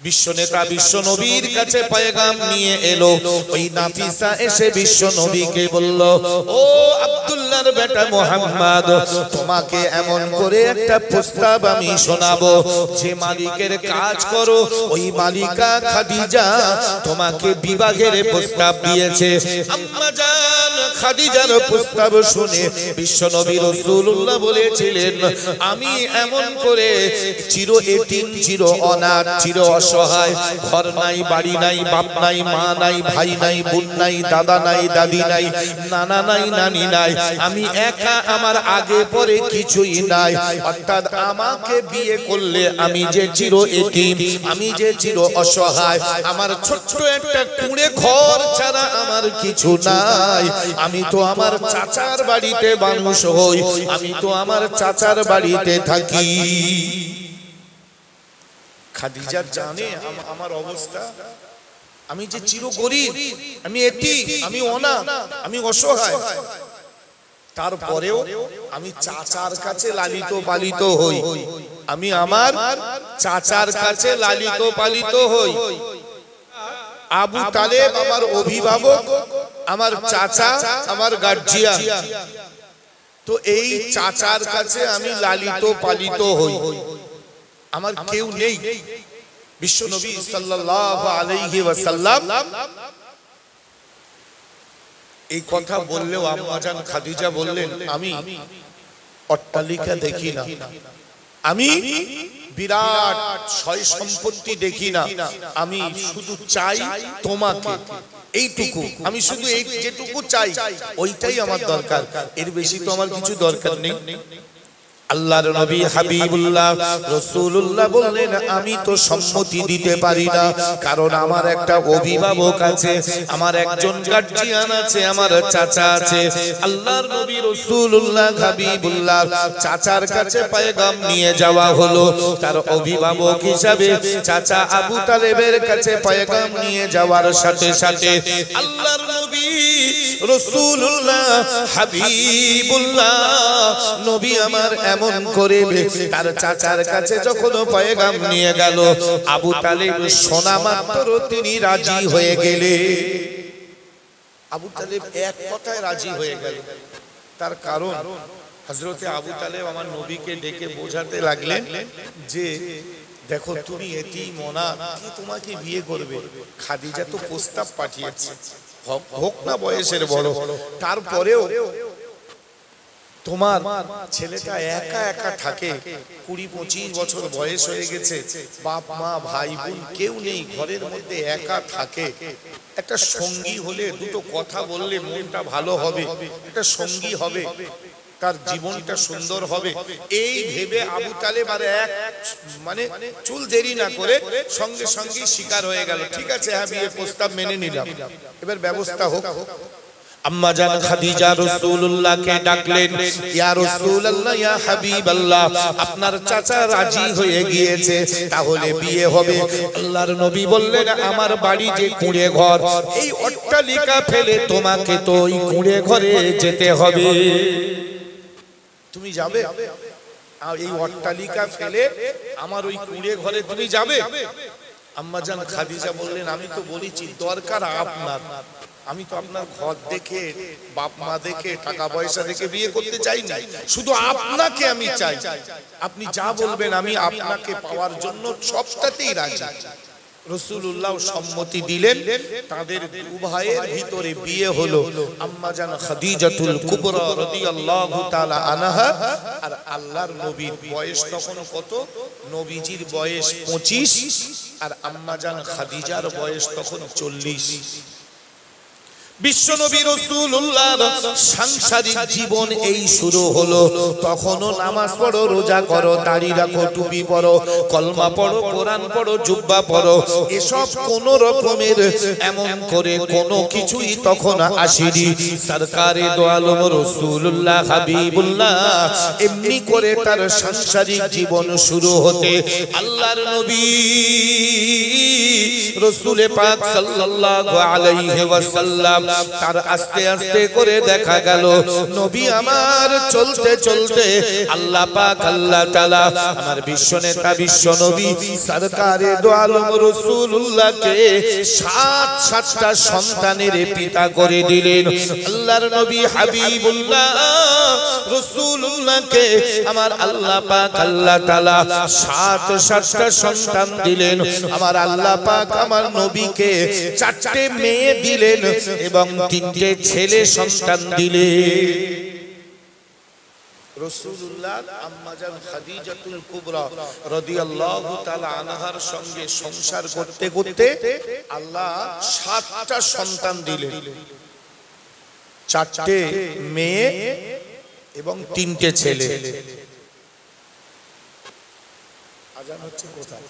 বিশ্ব নেতা বিশ্ব নবীর কাছে পয়গাম নিয়ে এলো। ওই নাফিসা এসে বিশ্ব নবীকে বলল, ও আব্দুল্লাহর বেটা মুহাম্মদ, তোমাকে এমন করে একটা প্রস্তাব আমি শোনাবো। যে মালিকের কাজ করো ওই মালিকা খাদিজা তোমাকে বিবাহের প্রস্তাব দিয়েছে। আম্মা জান খাদিজার প্রস্তাব শুনে বিশ্ব নবী রাসূলুল্লাহ বলেছিলেন, আমি এমন করে চির এতিম, চির অনাথ, চির অসহায়, ঘর নাই, বাড়ি নাই, বাপ নাই, মা নাই, ভাই নাই, বোন নাই, দাদা নাই, দাদি নাই, নানা নাই, নানি নাই, আমি একা, আমার আগে পরে কিছুই নাই। অর্থাৎ আমাকে বিয়ে করলে আমি যে চির এতিম, আমি যে চির অসহায়, আমার ছোট্ট একটা কুঁড়ে ঘর ছাড়া আমার কিছু নাই। আমি তো আমার চাচার বাড়িতে মানুষ হই, আমি তো আমার চাচার বাড়িতে থাকি। খাদিজা জানে আমার অবস্থা, আমি যে চির গরিব, আমি এতিম, আমি অনাথ, আমি অসহায়। তারপরেও আমি চাচার কাছে লালিত পালিত হই, আমি আমার চাচার কাছে লালিত পালিত হই। আবু তালেব আমার অভিভাবক, আমার চাচা আমার গার্জিয়ান। তো এই চাচার কাছে আমি লালিত পালিত হই, আমার কেউ নেই। বিশ্বনবী সাল্লাল্লাহু আলাইহি ওয়াসাল্লাম এই কথা বললেও আম্মা জান খাদিজা বললেন, আমি অট্টালিকা দেখি না, আমি বিরাট সয় সম্পত্তি দেখি না, আমি শুধু চাই তোমাকে, এইটুকু, আমি শুধু এই যেটুকু চাই ওইটাই আমার দরকার, এর বেশি তো আমার কিছু দরকার নেই। আল্লাহর নবী হাবিবুল্লাহ রাসূলুল্লাহ বললেন, আমি তো সম্মতি দিতে পারি না, কারণ আমার একটা অভিভাবক আছে, আমার একজন গার্জিয়ান আছে, আমার চাচা আছে। আল্লাহর নবী রাসূলুল্লাহ হাবিবুল্লাহ চাচার কাছে পয়গাম নিয়ে যাওয়া হলো। তার অভিভাবক হিসাবে চাচা আবু তালেবের কাছে পয়গাম নিয়ে যাওয়ার সাথে সাথে আল্লাহর নবী রাসূলুল্লাহ হাবিবুল্লাহ নবী আমার এমন করে তার চাচার কাছে যখন পয়গাম নিয়ে গেল, আবু তালেব শোনা মাত্র তিনি রাজি হয়ে গেলে। আবু তালেব এক কথায় রাজি হয়ে গেল। তার কারণ হযরতে আবু তালেব আমার নবীকে ডেকে বোঝাতে লাগলেন যে দেখো, তুমি এতিম অনাথ, কি তোমাকে বিয়ে করবে? খাদিজা তো প্রস্তাব পাঠিয়েছে, হোক না বয়সের বড়, তারপরেও তোমার ছেলেটা একা একা থাকে, 20-25 বছর বয়স হয়ে গেছে, বাপ মা ভাই বোন কেউ নেই, ঘরের মধ্যে একা থাকে, একটা সঙ্গী হলে, দুটো কথা বললে মনটা ভালো হবে, একটা সঙ্গী হবে, তার জীবনটা সুন্দর হবে। এই ভেবে আবু তালেব আর মানে চুল দেরি না করে সঙ্গে সঙ্গে স্বীকার হয়ে গেল, ঠিক আছে, হ্যাঁ বিয়ের প্রস্তাব মেনে নিলাম, এবার ব্যবস্থা হোক। আম্মা জান খাদিজা রাসূলুল্লাহকে ডাকলেন, ইয়া রাসূলুল্লাহ, ইয়া হাবিবাল্লাহ, আপনার চাচা রাজি হয়ে গিয়েছে, তাহলে বিয়ে হবে। আল্লাহর নবী বললেন, আমার বাড়ি যে কুঁড়ে ঘর, এই অট্টালিকা ফেলে তোমাকে তো ওই কুঁড়ে ঘরে যেতে হবে। তুমি যাবে? এই অট্টালিকা ফেলে আমার ওই কুঁড়ে ঘরে তুমি যাবে? আম্মা জান খাদিজা বললেন, আমি তো বলেছি দরকার আপনার, আমি তো আপনার ঘর দেখে, বাপ মা দেখে, টাকা পয়সা দেখে বিয়ে করতে চাই না, শুধু আপনাকে আমি চাই, আপনি যা বলবেন আমি আপনাকে পাওয়ার জন্য সবটাতেই রাজি। রাসূলুল্লাহ সম্মতি দিলেন, তাদের উভয়ের ভিতরে বিয়ে হলো। আম্মা জান খাদিজাতুল কুবরা রাদিয়াল্লাহু তাআলা আনহা আর আল্লাহর নবীর বয়স তখন কত? নবীজির বয়স 25 আর আম্মা জান খাদিজার বয়স তখন 40। বিশ্বনবী রাসূলুল্লাহর সাংসারিক জীবন এই শুরু হলো। তখনও নামাজ পড়ো, রোজা করো, দাড়ি রাখো, টুপি পরো, কলমা পড়ো, কোরআন পড়ো, জুব্বা পরো, এসব কোন রকমের এমন করে কোনো কিছুই তখন আসেনি। সরকারে দো আলম রাসূলুল্লাহ হাবিবুল্লাহ এমনি করে তার সাংসারিক জীবন শুরু হতে আল্লাহর নবী রাসূল পাক সাল্লাল্লাহু আলাইহি ওয়াসাল্লাম তার আস্তে আস্তে করে দেখা গেল নবী আমার চলতে চলতে আল্লাহ পাক আল্লাহ তাআলা আমার বিশ্ব নেতা বিশ্ব নবী সরকারে দো আলম রাসূলুল্লাহকে সাতটা সন্তানের পিতা করে দিলেন। আল্লাহর নবী হাবিবুল্লাহ রাসূলুল্লাহকে আমার আল্লাহ পাক আল্লাহ তাআলা সাতটা সন্তান দিলেন। আমার আল্লাহ পাক আমার নবীকে চারটে মেয়ে দিলেন এবং তিনটে ছেলে সন্তান দিলেন। রাসূলুল্লাহ আম্মা জান খাদিজাতুল কুবরা রাদিয়াল্লাহু তাআলা আনহার সঙ্গে সংসার করতে করতে আল্লাহ সাতটা সন্তান দিলেন, চারটে মেয়ে এবং তিনটে ছেলে। আজান হচ্ছে কোথায়?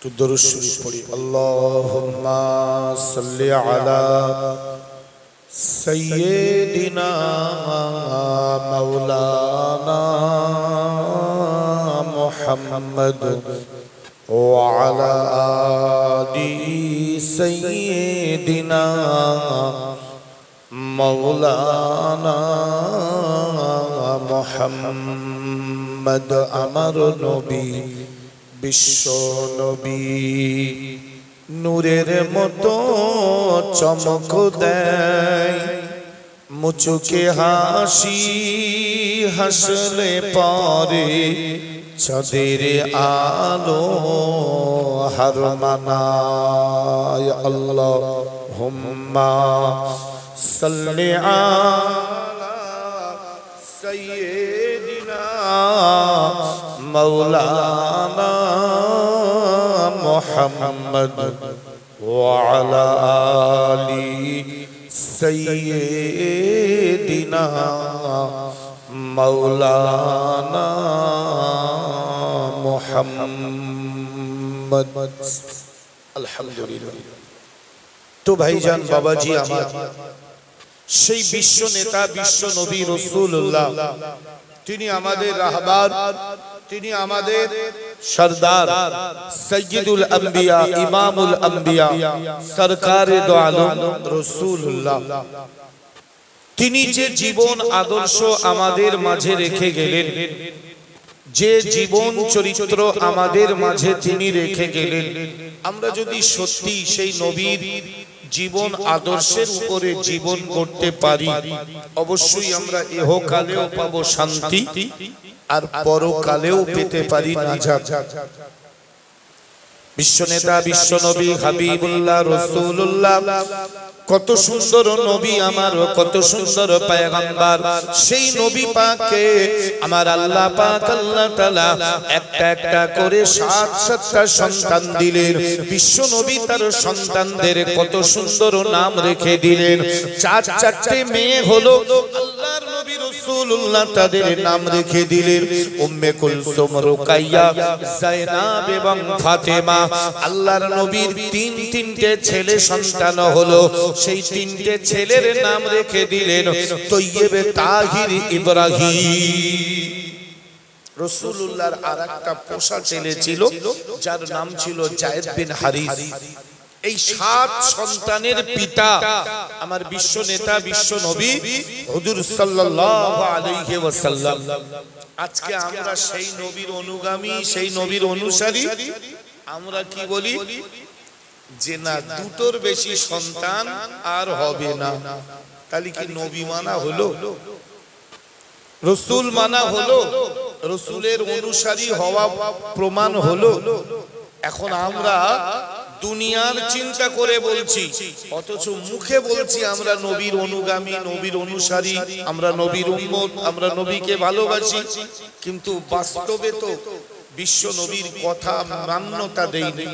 तो दुरूद शरीफ पढ़ी। अल्लाहुम्मा सल्लि अला सय्यिदिना मौलाना मुहम्मद व अला आलि सय्यिदिना मौलाना मुहम्मद अमर नबी বিশ্ব নবী নূরের মতো চমক দেয় মুচুকে হাসি হাসলে পরে চাঁদের আলো হার মানায়। আল্লাহুম্মা সাল্লি আলা সাইয়্যিদিনা मौलाना मुहम्मद व अला आलि सय्यिदिना मौलाना मुहम्मद। अल्हम्दुलिल्लाह। তো ভাইজান বাবাজি আমার, সেই বিশ্ব নেতা বিশ্ব নবী রাসূলুল্লাহ, তিনি আমাদের রাহবার, তিনি আমাদের সরদার, সৈয়দুল আম্বিয়া, ইমামুল আম্বিয়া, সরকারে দো আলম রাসূলুল্লাহ। তিনি যে জীবন আদর্শ আমাদের মাঝে রেখে গেলেন, যে জীবন চরিত্র আমাদের মাঝে তিনি রেখে গেলেন, আমরা যদি সত্যি সেই নবীর জীবন আদর্শের উপরে জীবন করতে পারি, অবশ্যই আমরা ইহকালেও পাবো শান্তি আর পরকালেও পেতে পারি নাজাত। বিশ্ব নেতা বিশ্ব নবী হাবিবুল্লাহ রাসূলুল্লাহ, কত সুন্দর নবী আমার, কত সুন্দর পয়গম্বর। সেই নবী পাককে আমার আল্লাহ পাক আল্লাহ তাআলা একটা একটা করে 7-7টা সন্তান দিলেন। বিশ্ব নবী তার সন্তানদের কত সুন্দর নাম রেখে দিলেন। 4-4টে মেয়ে হলো, আল্লাহর নবী রাসূলুল্লাহ তাদের নাম রেখে দিলেন উম্মে কুলসুম, রুকাইয়া, যায়নাব এবং ফাতেমা। আল্লাহর নবীর 3-3টে ছেলে সন্তান হলো, সেই 3টে ছেলের নাম রেখে দিলেন তৈয়ব, তাহির, ইব্রাহিম। রাসূলুল্লাহর আরেকটা পোষা ছেলে ছিল যার নাম ছিল যায়েদ বিন হারিস। এই 7 সন্তানের পিতা আমার বিশ্ব নেতা বিশ্ব নবী হুজুর সাল্লাল্লাহু আলাইহি ওয়াসাল্লাম। আজকে আমরা সেই নবীর অনুগামী, সেই নবীর অনুসারী। আমরা কি বলি যে না, দুটোর বেশি সন্তান আর হবে না। তাহলে কি নবী মানা হলো? রসুল মানা হলো? রসুলের অনুসারী হওয়া প্রমাণ হলো? এখন আমরা দুনিয়ার চিন্তা করে বলছি, অথচ মুখে বলছি আমরা নবীর অনুগামী, নবীর অনুসারী, আমরা নবীর উম্মত, আমরা নবীকে ভালোবাসি, কিন্তু বাস্তবে তো বিশ্ব নবীর কথা মান্যতা দেয়নি।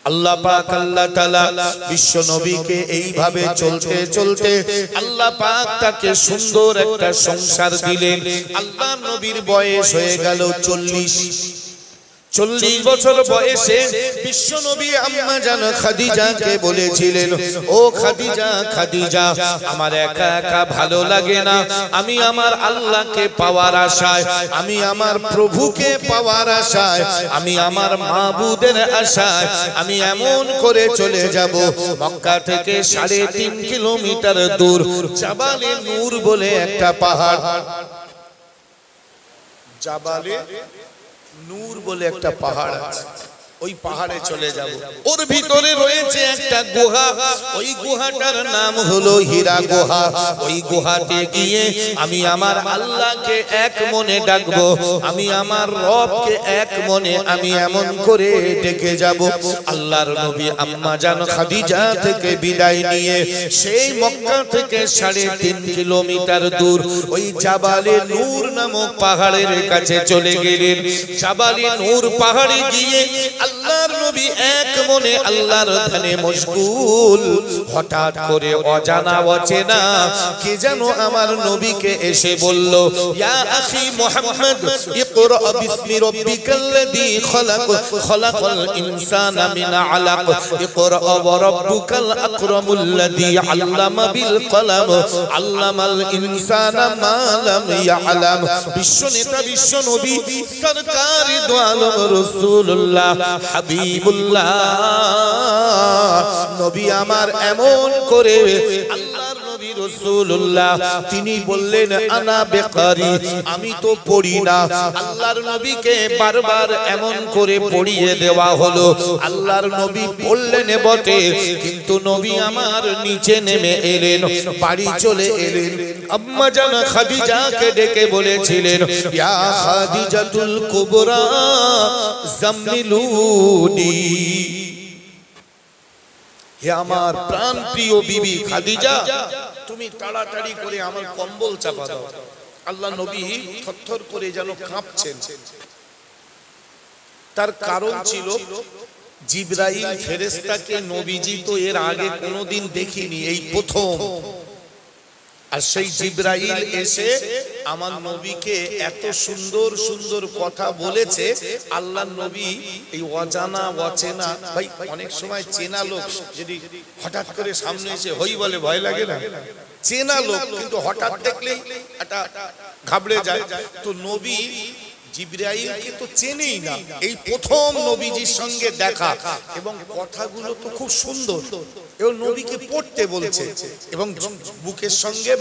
আল্লাহ পাক আল্লাহ তাআলা বিশ্ব নবীকে এইভাবে চলতে চলতে আল্লাহ পাক তাকে সুন্দর একটা সংসার দিলেন। আল্লাহ নবীর বয়স হয়ে গেল 40 বছর বয়সে বিশ্ব নবী আম্মা জান খাদিজাকে বলেছিলেন, ও খাদিজা, খাদিজা, আমার একা একা ভালো লাগে না, আমি আমার আল্লাহকে পাওয়ার আশায়, আমি আমার প্রভুকে পাওয়ার আশায়, আমি আমার মাবুদের আশায় আমি এমন করে চলে যাব মক্কা থেকে 3.5 কিলোমিটার দূর জাবালে নূর বলে একটা পাহাড়, জাবালে নূর বলে একটা পাহাড় আছে, ওই পাহাড়ে চলে যাব। ওর ভিতরে রয়েছে একটা গুহা, ওই গুহাটার নাম হলো হীরা গুহা। ওই গুহাতে গিয়ে আমি আমার আল্লাহকে এক মনে ডাকবো, আমি আমার রবকে এক মনে আমি এমন করে ডেকে যাব। আল্লাহর নবী আম্মা জান খাদিজা থেকে বিদায় নিয়ে সেই মক্কা থেকে 3.5 কিলোমিটার দূর ওই জাবালে নূর নামক পাহাড়ের কাছে চলে গেলেন। জাবালে নূর পাহাড়ে গিয়ে আল্লাহর নবী এক মনে আল্লাহর ধ্যানে মশগুল। হঠাৎ করে অজানা অচেনা কে যেন আমার নবীকে এসে বলল, ইয়া আখি মুহাম্মদ, ইকরা বিসমি রাব্বিকাল্লাযী খলাক, খলাকাল ইনসানা মিন আলাক, ইকরা ওয়া রাব্বুকাল আকরামুল্লাযী আল্লামা বিল কলম, আল্লামাল ইনসানা মা লাম ইয়ালাম। বিশ্ব নেতা বিশ্ব নবী সরকারে দো আলম রাসূলুল্লাহ হাবিবুল্লাহ নবী আমার এমন করে আল্লাহর নবী রাসূলুল্লাহ তিনি বললেন, আনা বেকারি, আমি তো পড়ি না। আল্লাহর নবীকে বারবার এমন করে পড়িয়ে দেওয়া হলো। আল্লাহর নবী বললেন বটে, কিন্তু নবী আমার নিচে নেমে এলেন, বাড়ি চলে এলেন। আম্মা জান খাদিজাকে ডেকে বলেছিলেন, ইয়া খাদিজাতুল কুবরা জাম্মিলুনি, হে আমার প্রাণ প্রিয় বিবি খাদিজা, তুমি তাড়াতাড়ি করে আমার কম্বল চাপা দাও। আল্লাহ নবী থরথর করে যেন কাঁপছেন। তার কারণ ছিল জিবরাইল ফেরেশতাকে নবীজি তো এর আগে কোনোদিন দেখিনি, এই প্রথম। আর সেই জিবরাইল এসে আমার নবীকে এত সুন্দর সুন্দর কথা বলেছে। আল্লাহর নবী এই অজানা অচেনা, ভাই অনেক সময় চেনা লোক যদি হঠাৎ করে সামনে এসে হই বলে ভয় লাগে না? চেনা লোক কিন্তু হঠাৎ দেখলেই একটা ঘাবড়ে যায়। তো নবী জিবরাইলকে তো চেনেই না, এই প্রথম নবীজির সঙ্গে দেখা, এবং কথাগুলো তো খুব সুন্দর, এবং নবীকে পড়তে বলছে এবং বুকের সঙ্গে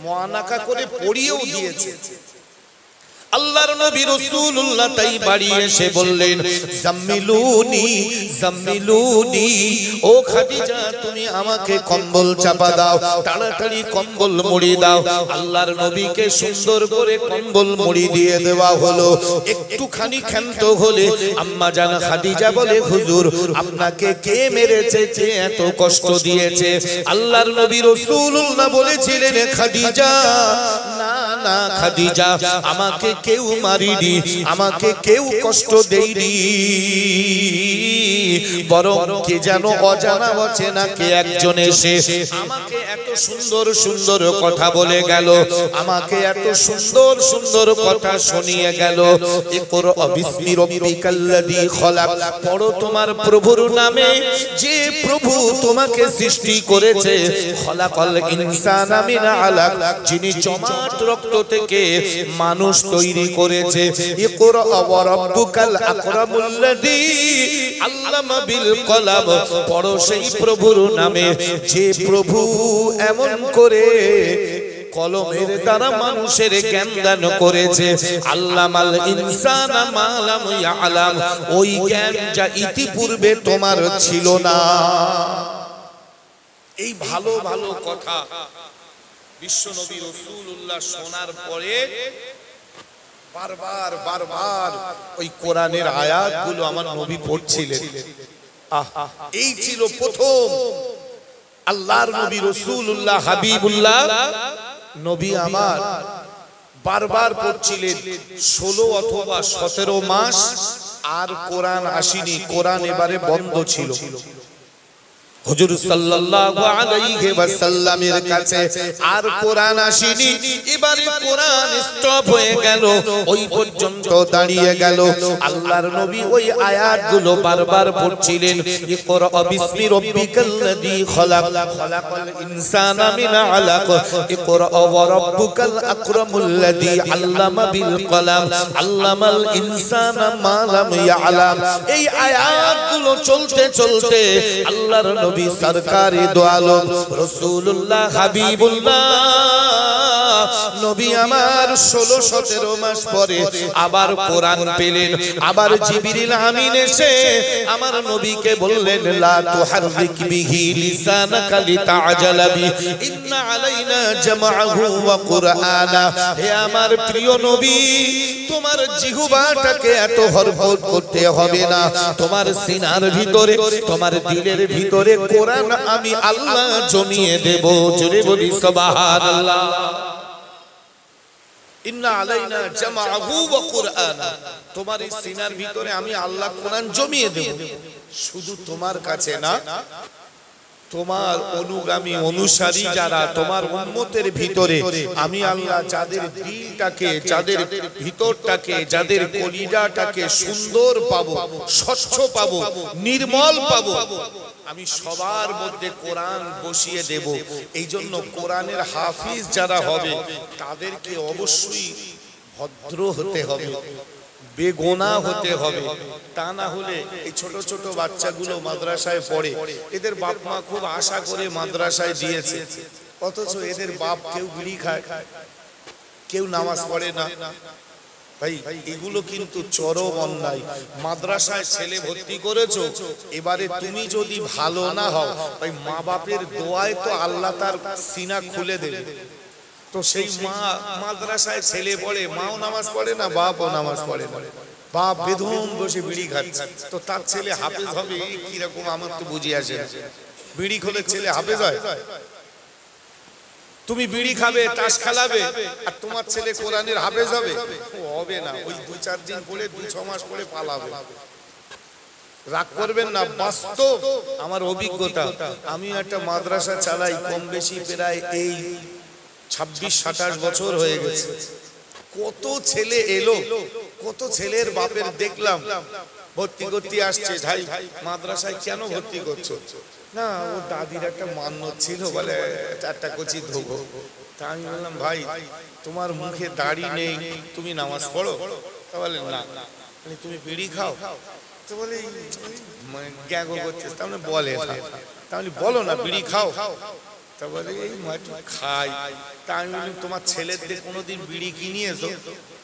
মুআনাকা করে পড়িয়েও দিয়েছে। আল্লাহর নবী রাসূলুল্লাহ তাই বাড়ি এসে বললেন, জাম্মিলুনি জাম্মিলুনি, ও খাদিজা তুমি আমাকে কম্বল চাপা দাও, তাড়াতাড়ি কম্বল মুড়ি দাও। আল্লাহর নবীকে সুন্দর করে কম্বল মুড়ি দিয়ে দেওয়া হলো। একটুখানি ক্ষান্ত হলে আম্মা জান খাদিজা বলে, হুজুর আপনাকে কে মেরেছে, কে এত কষ্ট দিয়েছে? আল্লাহর নবী রাসূলুল্লাহ বলেছিলেন, খাদিজা না না খাদিজা, আমাকে কেউ মারিনি, আমাকে কেউ কষ্ট দেয়নি, বরং কে যেন অজানা অচেনা কে একজন এসে আমাকে এত সুন্দর সুন্দর কথা বলে গেল, আমাকে এত সুন্দর সুন্দর কথা শুনিয়ে গেল। ইকরা বিসমি রাব্বিকাল্লাযী খলাক, পড়ো তোমার প্রভুর নামে, যে প্রভু তোমাকে সৃষ্টি করেছে। খলাকাল ইনসানা মিন আলাক, যিনি জমাট রক্ত থেকে মানুষ তৈরি করেছে। ইকরা ওয়া রাব্বুকাল আকরামুল্লাযী আল্লামা বিল কলাম, পড়ো সেই প্রভুর নামে, যে প্রভু এমন করে কলমের দ্বারা মানুষের জ্ঞান দান করেছে। আল্লামাল ইনসানা মা লাম ইয়ালাম, ওই জ্ঞান যা ইতিপূর্বে তোমার ছিল না। এই ভালো ভালো কথা বিশ্বনবী রাসূলুল্লাহ শোনার পরে বারবার বারবার ওই কোরআনের আয়াতগুলো আমার নবী পড়ছিলেন। এই ছিল প্রথম আল্লাহর নবী রাসূলুল্লাহ হাবিবুল্লাহ নবী আমার বারবার পড়ছিলেন। 16 অথবা 17 মাস আর কোরআন আসেনি, কোরআন এবারে বন্ধ ছিল। হুজুর সাল্লাল্লাহু আলাইহি ওয়াসাল্লামের কাছে আর কোরআন আসেনি, এবারে কোরআন স্টপ হয়ে গেল, ওই পর্যন্ত দাঁড়িয়ে গেল। আল্লাহর নবী ওই আয়াতগুলো বারবার পড়ছিলেন। ইকরা বিসমি রাব্বিকাল্লাযী খলাক, খলাকাল ইনসানা মিন আলাক, ইকরা ওয়া রাব্বুকাল আকরামুল্লাযী আল্লামা বিল কলাম, আল্লামাল ইনসানা মা লাম ইয়ালাম। এই আয়াতগুলো চলতে চলতে আল্লাহর নবী সরকারে দো আলম রাসূলুল্লাহ হাবিবুল্লাহ নবী আমার 16-17 মাস পরে আবার কোরআন পেলেন। আবার জিবরিল আমিন এসে আমার নবীকে বললেন, লা তুহাররিক বিহি লিসানাকা লিতাআজালা বি, ইন্না আলাইনা জামাআহু ওয়া কুরআনা। হে আমার প্রিয় নবী, তোমার জিহ্বাটাকে এত হরফত করতে হবে না, তোমার সিনার ভিতরে, তোমার দিলের ভিতরে কোরআন আমি আল্লাহ জমিয়ে দেব। জোরে বলি সুবহানাল্লাহ। ইন্না আলাইনা জামাআহু ওয়া কুরআনা, তোমার এই সিনার ভিতরে আমি আল্লাহ কোরআন জমিয়ে দেব। শুধু তোমার কাছে না, তোমার অনুগামী অনুসারী যারা, তোমার উম্মতের ভিতরে আমি আল্লাহ যাদের দিলটাকে, যাদের ভিতরটাকে, যাদের কলিজাটাকে সুন্দর পাবো, স্বচ্ছ পাবো, নির্মল পাবো, আমি সবার মধ্যে কোরআন বসিয়ে দেব। এই জন্য কোরআনের হাফিজ যারা হবে তাদেরকে অবশ্যই ভদ্র হতে হবে, বেগুনাহ হতে হবে। তা না হলে এই ছোট ছোট বাচ্চাগুলো মাদ্রাসায় পড়ে, এদের বাপ মা খুব আশা করে মাদ্রাসায় দিয়েছে, অথচ এদের বাপ কেউ বিড়ি খায়, কেউ নামাজ পড়ে না। ভাই এগুলো কিন্তু চরম অন্যায়। মাদ্রাসায় ছেলে ভর্তি করেছো, এবারে তুমি যদি ভালো না হও, ভাই মা বাপের দোয়ায় তো আল্লাহ তার সিনা খুলে দেবে। তো সেই মা মাদ্রাসায় ছেলে পড়ে, মাও নামাজ পড়ে না, বাপও নামাজ পড়ে না, বাপ বেধম বসে বিড়ি খাচ্ছে, তো তার ছেলে হাফেজ হবে কিরকম আমার তো বুঝি আসে না। বিড়ি খোলে ছেলে হাফেজ হয়? তুমি বিড়ি খাবে, তাস খেলাবে, আর তোমার ছেলে কোরআনের হাফেজ হবে? হবে না। ওই 2-4 দিন পড়ে, 2-6 মাস পড়ে পালাবে। রাগ করবেন না, বাস্তব আমার অভিজ্ঞতা। আমি একটা মাদ্রাসা চালাই, কম বেশি প্রায় এই 26-27 বছর হয়ে গেছে। কত ছেলে এলো, কত ছেলের বাপের দেখলাম ভর্তি করতে আসছে, ভাই মাদ্রাসায় কেন ভর্তি করছো? না, ও দাদির একটা মান্যত ছিল, বলে 4টা কচি ধোবো। তা আমি বললাম, ভাই তোমার মুখে দাড়ি নেই, তুমি নামাজ পড়ো? তা বলে না। তুমি বিড়ি খাও? তো বলে গ্যাগো করছিস, তাহলে বলে তাহলে বলো না বিড়ি খাও। তা বলে এই খাই। তা আমি বললাম, তোমার ছেলেদের কোনোদিন বিড়ি কিনিয়েছো?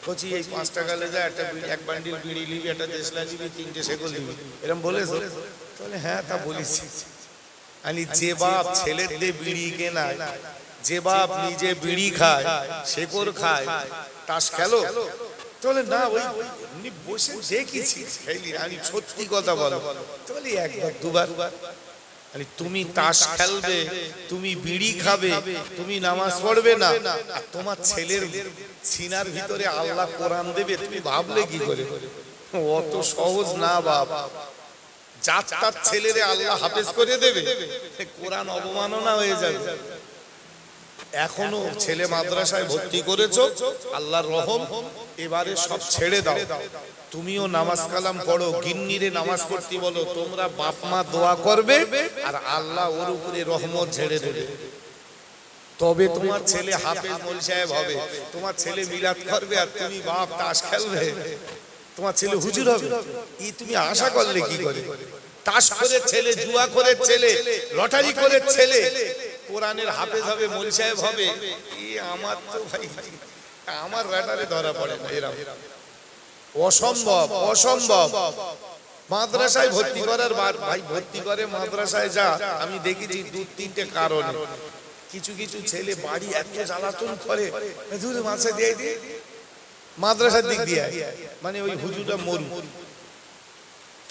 বলছি এই 5 টাকা লে যায়, একটা বিড়ি, 1 বান্ডিল বিড়ি নিবি, একটা দেশলা নিবি, 3টে সেগল নিবি, এরকম বলেছো? তাহলে হ্যাঁ, তা বলেছি। আমি যে বাপ ছেলেদের বিড়ি কেনায়, যে বাপ নিজে বিড়ি খায়, শেকর খায়, তাস খেলো? তাহলে না, ওই এমনি বসে দেখেছি, আমি সত্যি কথা বলো। তাহলে 1বার 2বার। তুমি তাস খেলবে, তুমি বিড়ি খাবে, তুমি নামাজ পড়বে না, আর তোমার ছেলের সিনার ভিতরে আল্লাহ কোরআন দেবে, তুমি ভাবলে কি করে? অত সহজ না বাপ। যার তার ছেলেরে আল্লাহ হাফেজ করে দেবে, কোরআন অবমাননা হয়ে যাবে। এখনো ছেলে মাদ্রাসায় ভর্তি করেছো, আল্লাহর রহম, এবারে সব ছেড়ে দাও, তুমিও নামাজ কালাম পড়ো, গিন্নিরে নামাজ পড়তে বলো, তোমরা বাপ মা দোয়া করবে, আর আল্লাহ ওর উপরে রহমত ঝেড়ে দেবে। তবে তোমার ছেলে হাফেজ মৌলভী সাহেব হবে, তোমার ছেলে মিলাদ করবে, আর তুমি বাপ তাস খেলবে, তোমার ছেলে হুজুর হবে। তুমি আশা করলে কি করে? তাস করে ছেলে, জুয়া করে ছেলে, লটারি করে ছেলে কোরআনের হাফেজ হবে, মৌলভী সাহেব হবে, আমার তো ভাই, আমার রাডারে ধরা পড়ে না। এরকম অসম্ভব, অসম্ভব। মাদ্রাসায় ভর্তি করার ভাই, ভর্তি করে মাদ্রাসায় যা, আমি দেখেছি 2-3টে কারণে। কিছু কিছু ছেলে বাড়ি এত জ্বালাতন করে, মাদ্রাসা দিয়ে দিয়ে মাদ্রাসার দিক দিয়ে, মানে ওই হুজুরটা মরু।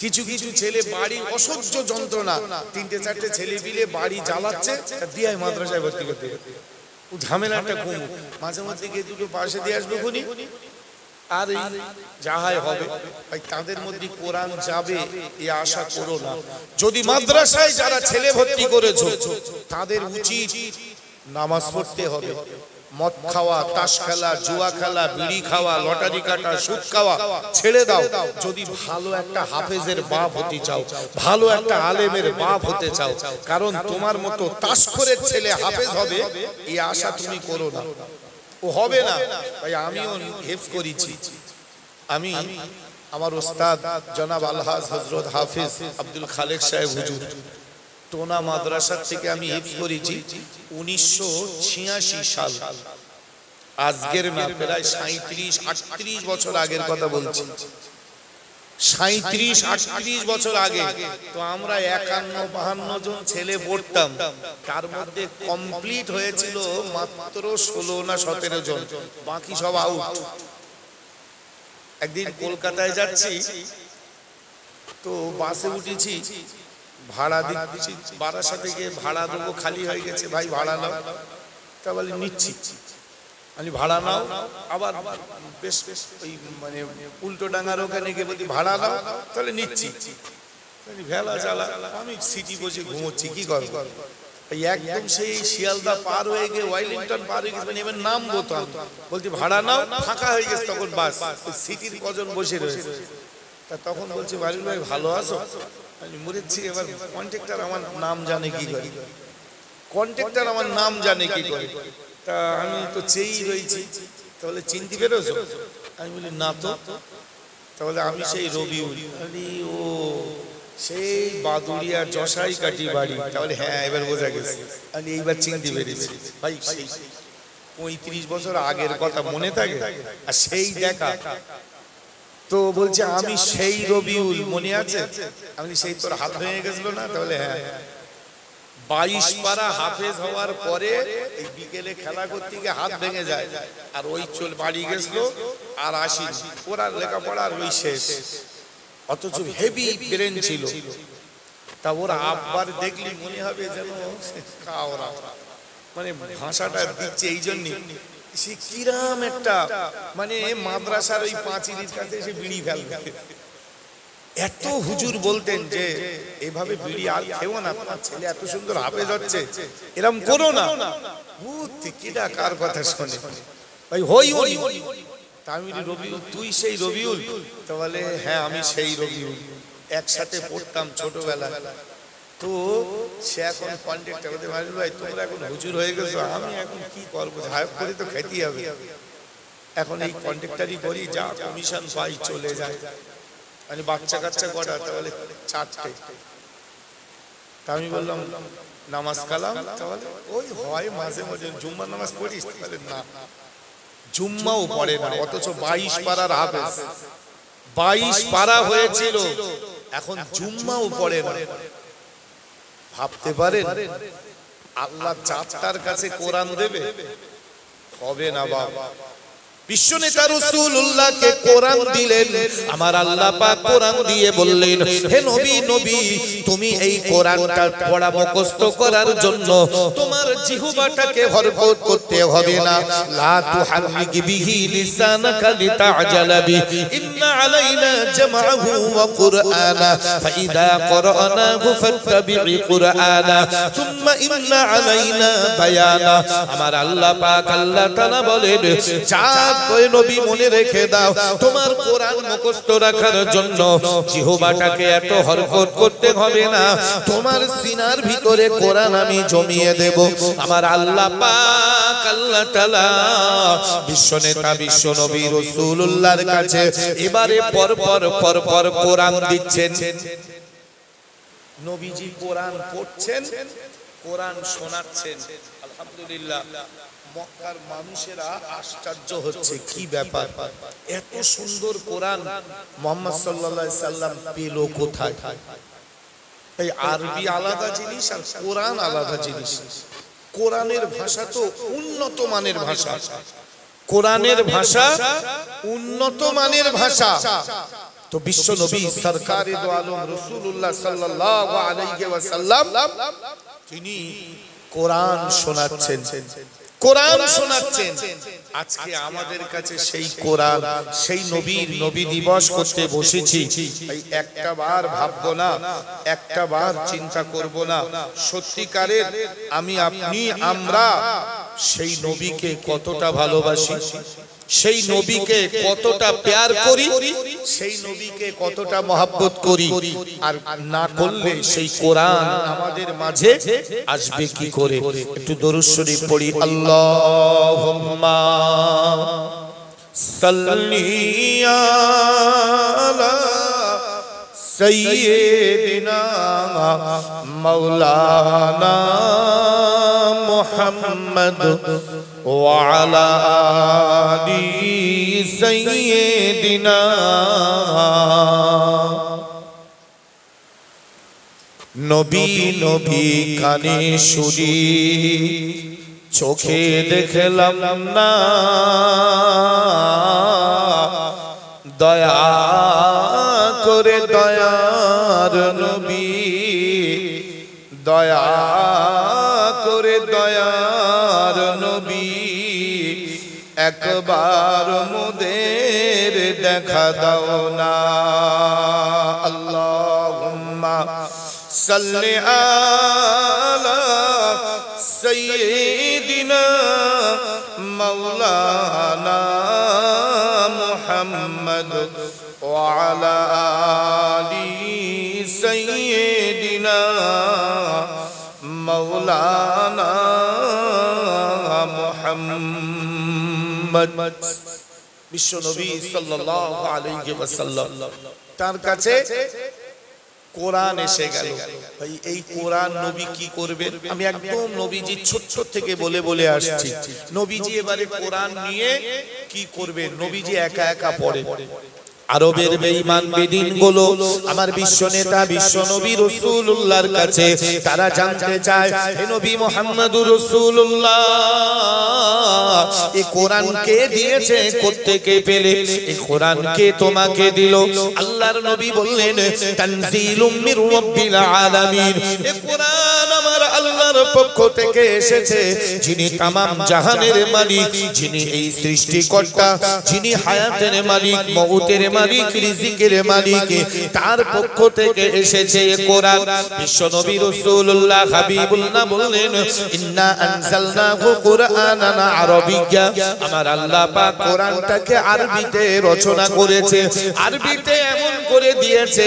কিছু কিছু ছেলে বাড়ি অসহ্য যন্ত্রণা, 3-4টে ছেলে মিলে বাড়ি জ্বালাচ্ছে, দিয়ে মাদ্রাসায় ভর্তি করতে। ঝামেলাটা কম, মাঝে মধ্যে গিয়ে দুটো পাশে দিয়ে আসবে খুনি, আর যাহাই হবে ভাই তাদের মধ্যে কোরআন যাবে এই আশা করো না। যদি মাদ্রাসায় যারা ছেলে ভর্তি করেছো, তাদের উচিত নামাজ পড়তে হবে। মদ খাওয়া, তাস খেলা, জুয়া খেলা, বিড়ি খাওয়া, লটারি কাটা, সুদ খাওয়া ছেড়ে দাও। যদি ভালো একটা হাফেজের বাপ হতে চাও, ভালো একটা আলেমের বাপ হতে চাও, কারণ তোমার মতো তাস করে ছেলে হাফেজ হবে এই আশা তুমি করো না, ও হবে না। ভাই আমিও হেফজ করেছি, আমি আমার ওস্তাদ জনাব আলহাজ হযরত হাফেজ আব্দুল খালেক সাহেব হুজুর টোনা মাদ্রাসা থেকে আমি হেফজ করেছি 1986 সাল। আজকের না, প্রায় 37-38 বছর আগের কথা বলছি, 37-38 বছর আগে। তো আমরা 51-52 জন ছেলে পড়তাম, তার মধ্যে কমপ্লিট হয়েছিল মাত্র 16 না 17 জন, বাকি সব আউট। একদিন কলকাতায় যাচ্ছি, তো বাসে উঠেছি, ভাড়া দিচ্ছি, বারাসাতে গিয়ে ভাড়া দেবো, খালি হয়ে গেছে, ভাই ভাড়া নাও। তা বলি নিচ্ছি, আমি ভাড়া নাও। আবার বেশ ওই মানে উল্টো ডাঙ্গার ওখানে গিয়ে বলছি ভাড়া নাও, তাহলে নিচ্ছি। ভেলা জ্বালা, আমি সিটি বসে ঘুমোচ্ছি, কি করবো? একদম সেই শিয়ালদা পার হয়ে গিয়ে ওয়েলিংটন পার হয়ে গেছে, এবার নামবো, তো বলছি ভাড়া নাও, ফাঁকা হয়ে গেছে তখন বাস, সিটির কজন বসে রয়েছে। তা তখন বলছে বাড়ির ভাই ভালো আছো? আমি মরেছি। এবার কন্ট্রাক্টর আমার নাম জানে কি করে, কন্ট্রাক্টর আমার নাম জানে কি করে? তা আমি তো চেয়েই রয়েছি, তাহলে চিনতে পেরেছো? আমি বলি না তো। তাহলে আমি সেই রবিউল। ও সেই বাদুড়িয়া যশাই কাটি বাড়ি। তাহলে হ্যাঁ, এবার বোঝা গেছে, আমি এইবার চিনতে পেরেছি। ভাই সেই 35 বছর আগের কথা মনে থাকে, আর সেই দেখা। তো বলছে আমি সেই রবিউল, মনে আছে? আমি সেই তোর হাত ভেঙে গেছিল না? তাহলে হ্যাঁ। 22 পারা হাফেজ হওয়ার পরে এই বিকেলে খেলা করতে গিয়ে হাত ভেঙে যায়, আর ওই চল বাড়ি গেছিল, আর আসি ওরা লেখাপড়ার ওই শেষ। অথচ হেভি ব্রেন ছিল। তা ওরা আব্বার দেখলি মনে হবে যেন কাওরা, মানে ভাষাটা দিচ্ছে এই জন্যই। সে কিরাম একটা, মানে মাদ্রাসার ওই পাঁচিলির কাছে এসে বিড়ি ফেলবে, এত হুজুর বলতেন যে এভাবে বিড়ি আর খেও না, তোমার ছেলে এত সুন্দর হাফেজ হচ্ছে, এরকম করো না। কিডা কার কথা শোনে ভাই, হইও নি। আমি রবিউল, তুই সেই রবিউল? তো বলে হ্যাঁ আমি সেই রবিউল, একসাথে পড়তাম ছোটবেলায়। তো সে এখন কন্ট্যাক্ট করতে পারি, ভাই তোমরা এখন হুজুর হয়ে গেছো, আমি এখন কি করবো, হায়াত করে তো খেতেই হবে, এখন এই কন্ট্রাক্টরই করি, যা কমিশন পাই চলে যায়। মানে বাচ্চা কাচ্চা কটা? তাহলে 4টে। তা আমি বললাম নামাজ কালাম? তাহলে ওই হয় মাঝে মাঝে। জুম্মার নামাজ পড়িস? তাহলে না, জুম্মাও পড়ে না, অথচ 22 পারার হাফেজ। 22 পারা হয়েছিল, এখন জুম্মাও পড়ে না। ভাবতে পারেন আল্লাহ চারটার কাছে কোরআন দেবে? হবে না বাবা। বিশ্ব নেতা রাসূলুল্লাহকে কোরআন দিলেন, আমার আল্লাহ পাক কোরআন দিয়ে বললেন, হে নবী, নবী তুমি এই কোরআনটা পড়া মুখস্থ করার জন্য তোমার জিহ্বাটাকে হরকত করতে হবে না। লা তুহাররিক বিহি লিসানাকা লিতা'জালা বিহি, ইন্না আলাইনা জামআহু ওয়া কুরআনা ফাইদা ক্বরানাহু ফাত্তাবি' কুরআনা সুম্মা ইন্না আলাইনা বায়ানা। আমার আল্লাহ পাক আল্লাহ তাআলা বলেন, যা নবী মনে রেখে দাও, তোমার কোরআন মুখস্থ রাখার জন্য জিহ্বাটাকে এত হরকত করতে হবে না, তোমার সিনার ভিতরে কোরআন আমি জমিয়ে দেব। আমার আল্লাহ পাক আল্লাহ তাআলা বিশ্ব নেতা বিশ্ব নবী রাসূলুল্লাহর কাছে এবারে পর কোরআন দিচ্ছেন। নবীজি কোরআন পড়ছেন, কোরআন শোনাচ্ছেন। আলহামদুলিল্লাহ, মক্কার মানুষেরা আশ্চর্য হচ্ছে, কি ব্যাপার, এত সুন্দর কোরআন মুহাম্মদ সাল্লাল্লাহু আলাইহি সাল্লাম পেল কোথায়? এই আরবি আলাদা জিনিস আর কোরআন আলাদা জিনিস। কোরআনের ভাষা তো উন্নত মানের ভাষা, কোরআনের ভাষা উন্নত মানের ভাষা। তো বিশ্ব নবী সরকারে দো আলম রাসূলুল্লাহ সাল্লাল্লাহু আলাইহি ওয়াসাল্লাম তিনি কোরআন শোনাচ্ছেন, কোরআন শোনাচ্ছেন। আজকে আমাদের কাছে সেই কোরআন, সেই নবীর নবী দিবস করতে বসেছি, এই একটা বার ভাববো না, একটা বার চিন্তা করব না, সত্যিকারের আমি আপনি আমরা সেই নবীকে কতটা ভালোবাসি, সেই নবীকে কতটা প্যার করি, সেই নবীকে কতটা মহব্বত করি। আর না করলে সেই কোরআন আমাদের মাঝে আসবে কি করে? একটু দরুদ শরীফ পড়ি। আল্লাহুম্মা সাল্লি আলা সাইয়্যিদিনা মাওলানা মুহাম্মদ ওয়া আলা আলি সাইয়্যিদিনা। নবী নবী কানে শুনি, চোখে দেখলাম না, দয়া করে দয়ার নবী, দয়া করে দয়ার নবী, একবার মোদের দেখা দাও না। আল্লাহুম্মা সাল্লি আলা সাইয়্যিদিনা মাওলানা মুহাম্মদ ওয়া আলা আলি সাইয়্যিদিনা মাওলানা মুহাম্মদ। বিশ্ব নবী সাল্লাল্লাহু আলাইহি ওয়াসাল্লাম তার কাছে কোরআন এসে গেল। ভাই এই কোরআন নবী কি করবেন? আমি একদম নবীজি ছোট্ট থেকে বলে বলে আসছি, নবীজি এবারে কোরআন নিয়ে কি করবেন? নবীজি একা একা পড়ে। আরবের বেঈমান বেদিন গুলো আমার বিশ্ব নেতা বিশ্ব নবী রাসূলুল্লাহর কাছে তারা জানতে চায়, হে নবী মুহাম্মদুর রাসূলুল্লাহ, এই কোরআন কে দিয়েছে, কোত্থেকে পেলে? এই কোরআন কে তোমাকে দিল? আল্লাহর নবী বললেন, তানজিলুম মির রাব্বিল আলামিন, এই কোরআন আমার আল্লাহর পক্ষ থেকে থেকে এসেছে, যিনি তামাম জাহানের মালিক, যিনি এই সৃষ্টিকর্তা, যিনি হায়াতের মালিক, মউতের মালিক, রিজিকের মালিক, তার পক্ষ থেকে এসেছে কোরআন। বিশ্বনবী রাসূলুল্লাহ হাবিবুল্লাহ বললেন, ইন্না আনজালনাহু কুরআনান আরাবিয়্যা, আমার আল্লাহ পাক কোরআনটাকে আরবিতে রচনা করেছে, আরবিতে এমন করে দিয়েছে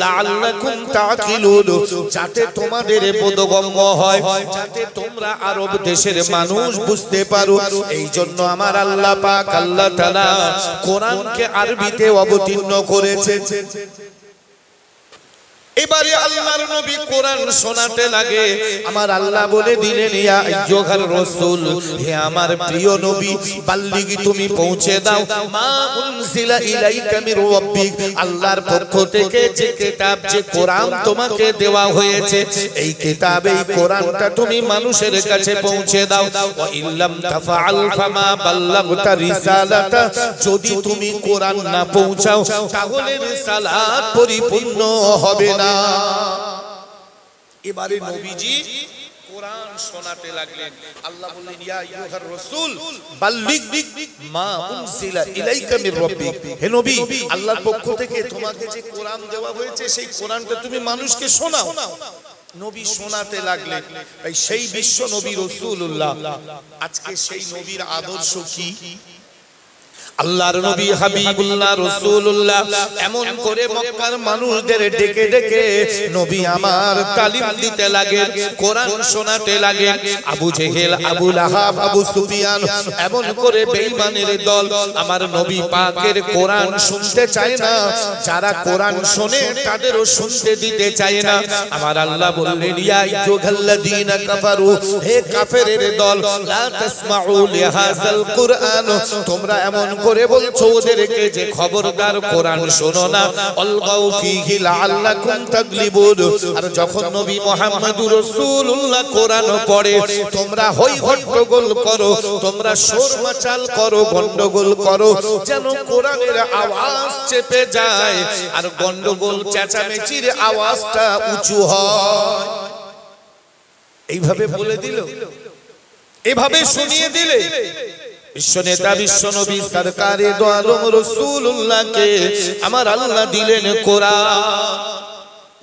লাআল্লাকুম তাকিলুন, যাতে তোমাদের বোধগম্য হয়, যাতে তোমরা আরব দেশের মানুষ বুঝতে পারো। এই জন্য আমার আল্লাহ পাক আল্লাহ তাআলা কোরআনকে আরবিতে অবতীর্ণ করেছে। এবারে আল্লাহর নবী কোরআন শোনাতে লাগে, আমার আল্লাহ বলে দিলেন, ইয়া আইয়ুহার রাসূল, হে আমার প্রিয় নবী, বাল্লিগি, তুমি পৌঁছে দাও মা উনজিলা ইলাইকা মির রাব্বিক, আল্লাহর পক্ষ থেকে যে কিতাব, যে কোরআন তোমাকে দেওয়া হয়েছে, এই কিতাব, এই কোরআনটা তুমি মানুষের কাছে পৌঁছে দাও। ওয়া ইল্লাম তাফআল ফামা বাল্লাগতা রিসালাতা, যদি তুমি কোরআন না পৌঁছাও তাহলে রিসালাত পরিপূর্ণ হবে না। এবারে নবীজি কোরআন শোনাতে লাগলেন। আল্লাহ বললেন, ইয়া আইয়ুহার রাসূল বাল্লিগ মা উনজিলা ইলাইকা মির রাব্বিক, হে নবী, আল্লাহর পক্ষ থেকে তোমাকে যে কোরআন দেওয়া হয়েছে সেই কোরআনটা তুমি মানুষকে শোনাও। নবী শোনাতে লাগলেন। তাই সেই বিশ্ব নবী রাসূলুল্লাহ, আজকে সেই নবীর আদর্শ কি? আল্লাহর নবী হাবিবুল্লাহ রাসূলুল্লাহ এমন করে মক্কার মানুষদের ডেকে ডেকে নবী আমার তালিম দিতে লাগেন, কোরআন শোনাতে লাগেন। আবু জেহেল, আবু লাহাব, আবু সুফিয়ান এমন করে বেঈমানের দল আমার নবী পাকের কোরআন শুনতে চায় না, যারা কোরআন শোনে তাদেরও শুনতে দিতে চায় না। আমার আল্লাহ বললেন, ইয়া আইয়ুহাল্লাযীনা কাফারু, হে কাফেরের দল, লা তাসমাউ লিহাযাল কুরআন, তোমরা এমন করে বলছো ওদেরকে যে খবরদার কোরআন শোনো না, অলগাউ ফীহি লাআল্লাকুম তাগলিবুন, আর যখন নবী মুহাম্মদুর রাসূলুল্লাহ কোরআন পড়ে তোমরা হই হট্টগোল করো, তোমরা শোর মাচাল করো, গন্ডগোল করো, যেন কোরআনের আওয়াজ চেপে যায় আর গন্ডগোল চেঁচামেচির আওয়াজটা উঁচু হয়। এইভাবে বলে দিল, এভাবে শুনিয়ে দিলে বিশ্বনেতা বিশ্বনবী সরকারে দো আলম রাসূলুল্লাহকে আমার আল্লাহ দিলেন কোরআন।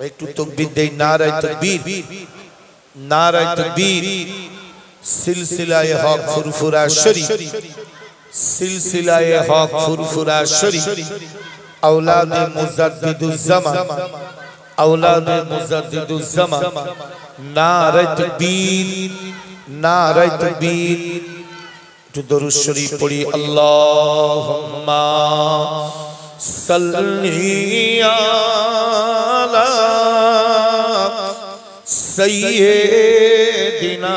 একটু তাকবীর দেই, নারায়ে তাকবীর, নারায়ে তাকবীর। সিলসিলায়ে হক ফুরফুরা শরীফ, সিলসিলায়ে হক ফুরফুরা শরীফ, আওলাদে মুজাদ্দিদুজ জামান, আওলাদে মুজাদ্দিদুজ জামান, নারায়ে তাকবীর, নারায়ে তাকবীর। দরুদ শরীফ পড়ি, আল্লাহুম্মা সাল্লি আলা সাইয়্যিদিনা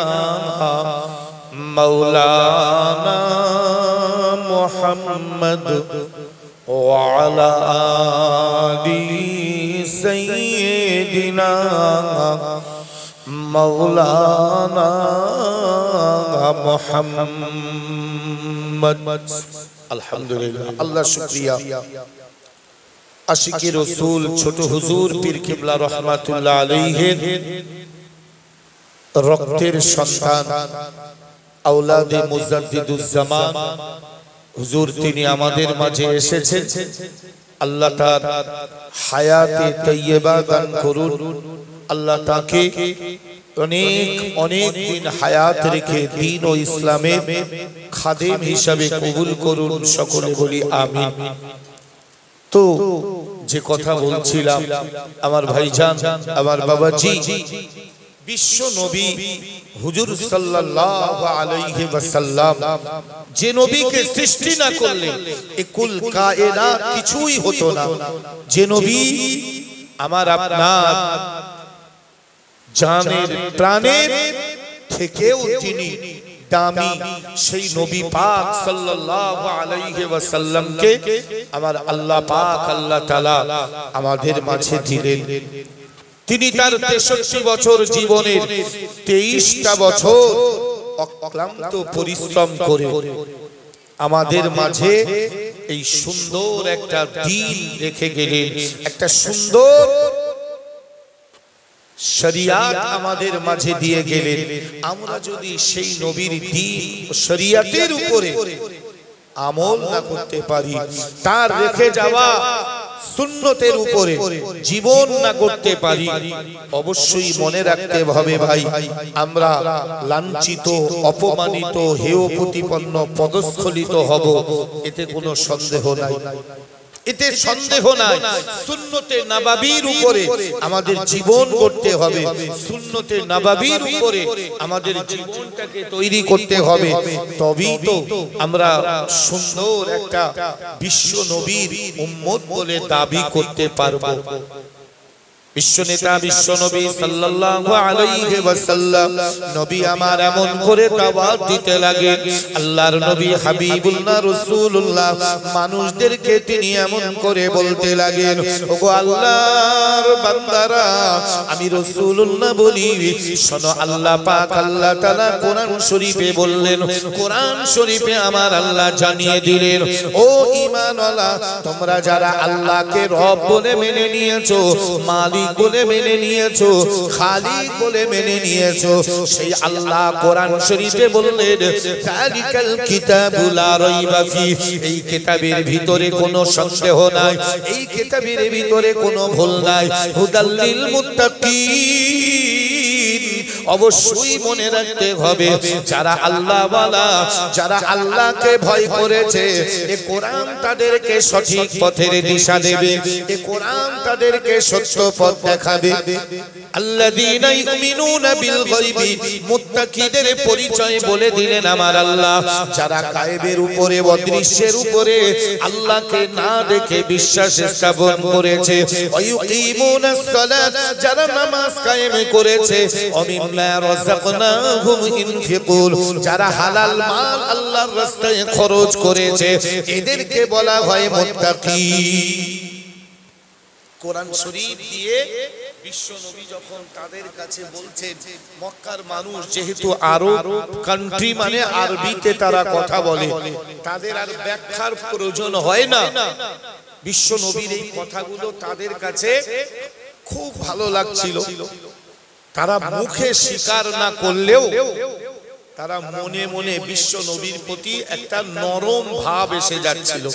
মাওলানা মুহাম্মদ ওয়া আলা আলি সাইয়্যিদিনা মাওলানা মুহাম্মদ। আলহামদুলিল্লাহ, আল্লাহ শুকরিয়া। আশিকি রাসূল ছোট হুজুর পীর কিবলা রাহমাতুল্লাহ আলাইহির রক্তের সন্তান আওলাদে মুজাদ্দিদুজ জামান হুজুর, তিনি আমাদের মাঝে এসেছেন। আল্লাহ তার হায়াতে তাইয়্যিবা দান করুন, আল্লাহ তাকে অনেক অনেক দিন হায়াত রেখে দ্বীন ও ইসলামের খাদেম হিসাবে কবুল করুন, সকলে বলি আমিন। তো যে কথা বলছিলাম, আমার ভাইজান, আমার বাবাজি, বিশ্ব নবী হুজুর সাল্লাল্লাহু আলাইহি ওয়াসাল্লাম, যে নবীকে সৃষ্টি না করলে এ কুল কায়নাত কিছুই হতো না। যে নবী আমার আপনার জানের প্রাণের থেকেও তিনি দামি, সেই নবী পাক সাল্লাল্লাহু আলাইহি ওয়াসাল্লামকে আমার আল্লাহ পাক আল্লাহ তাআলা আমাদের মাঝে দিলেন। তিনি তার 63 বছর জীবনের 23টা বছর অক্লান্ত পরিশ্রম করে আমাদের মাঝে এই সুন্দর একটা দিন রেখে গেলেন, একটা সুন্দর শরিয়াত আমাদের মাঝে দিয়ে গেলেন, আমরা যদি সেই নবীর দ্বীন শরিয়াতের উপরে আমল না করতে পারি, তার রেখে যাওয়া সুন্নতের উপরে জীবন না করতে পারি, অবশ্যই মনে রাখতে হবে ভাই, আমরা লাঞ্ছিত, অপমানিত, হেয় প্রতিপন্ন, পদস্খলিত হব, এতে কোনো সন্দেহ নাই, এতে সন্দেহ নাই। সুন্নতে নববীর উপরে আমাদের জীবন করতে হবে, সুন্নতে নববীর উপরে আমাদের জীবনটাকে তৈরি করতে হবে, তবেই তো আমরা সুন্দর একটা বিশ্ব নবীর উম্মত বলে দাবি করতে পারবো। বিশ্ব নেতা বিশ্ব নবী সাল্লাল্লাহু আলাইহি ওয়াসাল্লাম নবী আমার এমন করে দাওয়াত দিতে লাগে, আল্লাহর নবী হাবিবুল্লাহ রাসূলুল্লাহ মানুষদেরকে তিনি এমন করে বলতে লাগেন, ওগো আল্লাহর বান্দারা, আমি রাসূলুল্লাহ বলি, শোনো, আল্লাহ পাক আল্লাহ তাআলা কোরআন শরীফে বললেন, কোরআন শরীফে আমার আল্লাহ জানিয়ে দিলেন, ও ঈমানওয়ালা, তোমরা যারা আল্লাহকে রব বলে মেনে নিয়েছো, মালিক বলে মেনে নিয়েছো, খালিক বলে মেনে নিয়েছো, সেই আল্লাহ কোরআন শরীফে বললেন, যালিকাল কিতাবু লা রাইবা ফি, এই কিতাবের ভিতরে কোনো সন্দেহ নাই, এই কিতাবের ভিতরে কোনো ভুল নাই, হুদাল লিল মুত্তাকিন। অবশ্যই মনে রাখতে হবে, যারা আল্লাহ ওয়ালা, যারা আল্লাহকে ভয় করেছে, এই কোরআন তাদেরকে সঠিক পথের দিশা দেবে, এই কোরআন তাদেরকে সত্য পথ দেখাবে। আল্লাযীনা ইউমিনুনা বিল গায়বি, মুত্তাকিদের পরিচয় বলে দিলেন আমার আল্লাহ, যারা গায়েবের উপরে, অদৃশ্যের উপরে আল্লাহকে না দেখে বিশ্বাস স্থাপন করেছে। ওয়ায়ুকিমুনাস সালাত, যারা নামাজ কায়েম করেছে। ওমিম্মা রাযাকনাহুম ইনফিকুন, যারা হালাল মাল আল্লাহর রাস্তায় খরচ করেছে, এদেরকে বলা হয় মুত্তাকি। কোরআন শরীফ দিয়ে বিশ্ব নবী যখন তাদের কাছে বলছেন, মক্কার মানুষ যেহেতু আরব কান্ট্রি মানে আরবিতে তারা কথা বলে, তাদের আর ব্যাখ্যার প্রয়োজন হয় না। বিশ্ব নবীর এই কথাগুলো তাদের কাছে খুব ভালো লাগছিল। তারা মুখে স্বীকার না করলেও তারা মনে মনে বিশ্ব নবীর প্রতি একটা নরম ভাব এসে যাচ্ছিল।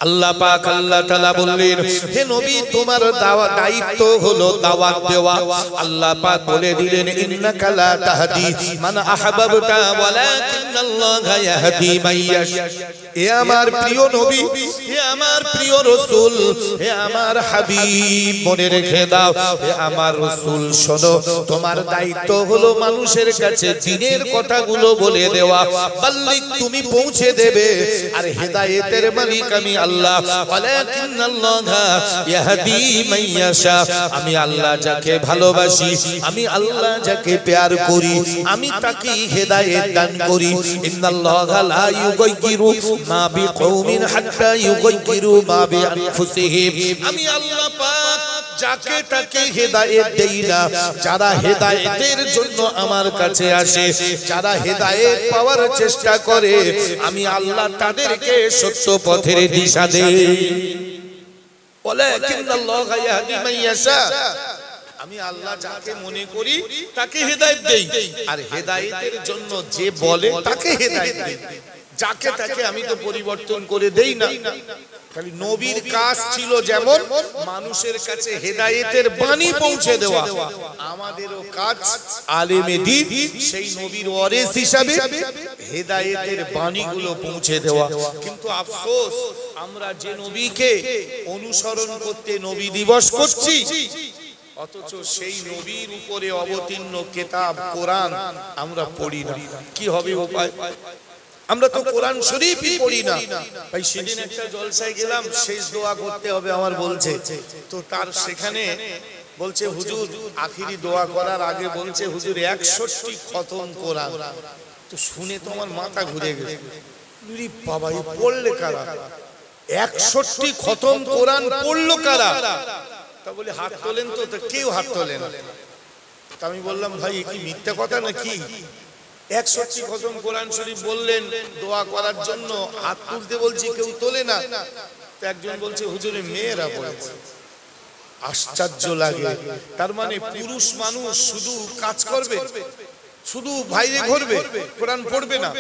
আল্লাহ পাক আল্লাহ তাআলা বললেন, হে নবী, তোমার দায়িত্ব হলো দাওয়াত দেওয়া। আল্লাহ পাক বলে দিলেন, ইন্নাকা লা তাহদি মান আহবাবতা ওয়ালাকিন্নাল্লাহা ইয়াহদি মান ইয়াশা। হে আমার প্রিয় নবী, হে আমার প্রিয় রাসূল, হে আমার হাবিব, মনে রেখে দাও, হে আমার রাসূল, শোনো, তোমার দায়িত্ব হলো মানুষের কাছে দ্বীনের কথাগুলো বলে দেওয়া। বাল্লিক, তুমি পৌঁছে দেবে, আর হেদায়েতের মালিক আমি আল্লাহ। ওয়ালাকিন্নাল্লাহা ইয়াহদি মান ইয়াশা, আমি আল্লাহ যাকে ভালোবাসি, আমি আল্লাহ যাকে প্যার করি, আমি তাকেই হেদায়েত দান করি। ইন্নাল্লাহা লা ইউগাইয়িরু মা বিকওমিন হাত্তা ইউগাইয়িরু মা বিআনফুসিহিম, আমি আল্লাহ পাক যাকে তাকে হেদায়েত দেই না। যারা হেদায়েতের জন্য আমার কাছে আসে, যারা হেদায়েত পাওয়ার চেষ্টা করে, আমি আল্লাহ তাদেরকে সত্য পথের দিশা দেই। ওয়ালাকিন্নাল্লাহা ইয়াহদি মান ইয়াশা, আমি আল্লাহ যাকে মনে করি তাকে হেদায়েত দেই, আর হেদায়েতের জন্য যে বলে তাকে হেদায়েত দেই। যাকে তাকে আমি তো পরিবর্তন করে দেই না। খালি নবীর কাজ ছিল যেমন মানুষের কাছে হেদায়েতের বাণী পৌঁছে দেওয়া, আমাদেরও কাজ আলেমে দ্বীন সেই নবীর ওয়ারিস হিসাবে হেদায়েতের বাণীগুলো পৌঁছে দেওয়া। কিন্তু আফসোস, আমরা যে নবীকে অনুসরণ করতে নবী দিবস করছি, অথচ সেই নবীর উপরে অবতীর্ণ কিতাব কোরআন আমরা পড়ি না। কি হবে উপায়? আমরা তো কোরআন শরীফই পড়ি না। ভাই, সেদিন একটা জলসায় গেলাম, শেষ দোয়া করতে হবে আমার বলছে, তো তার সেখানে বলছে হুজুর আখিরি দোয়া করার আগে বলছে হুজুর 61 খতম কোরআন। তো শুনে তো আমার মাথা ঘুরে গেছে, বাবা এই পড়লে কারা? 61 খতম কোরআন পড়লো কারা? তা বলে হাত তোলেন, তো কেউ হাত তোলে না। তা আমি বললাম, ভাই কি মিথ্যা কথা নাকি? 61 খতম কোরআন শরীফ বললেন দোয়া করার জন্য, হাত তুলতে বলছি কেউ তোলে না। তো একজন বলছে হুজুরে মেয়েরা পড়েছে। আশ্চর্য লাগে। তার মানে পুরুষ মানুষ শুধু কাজ করবে, শুধু বাইরে ঘুরবে, কোরআন পড়বে না।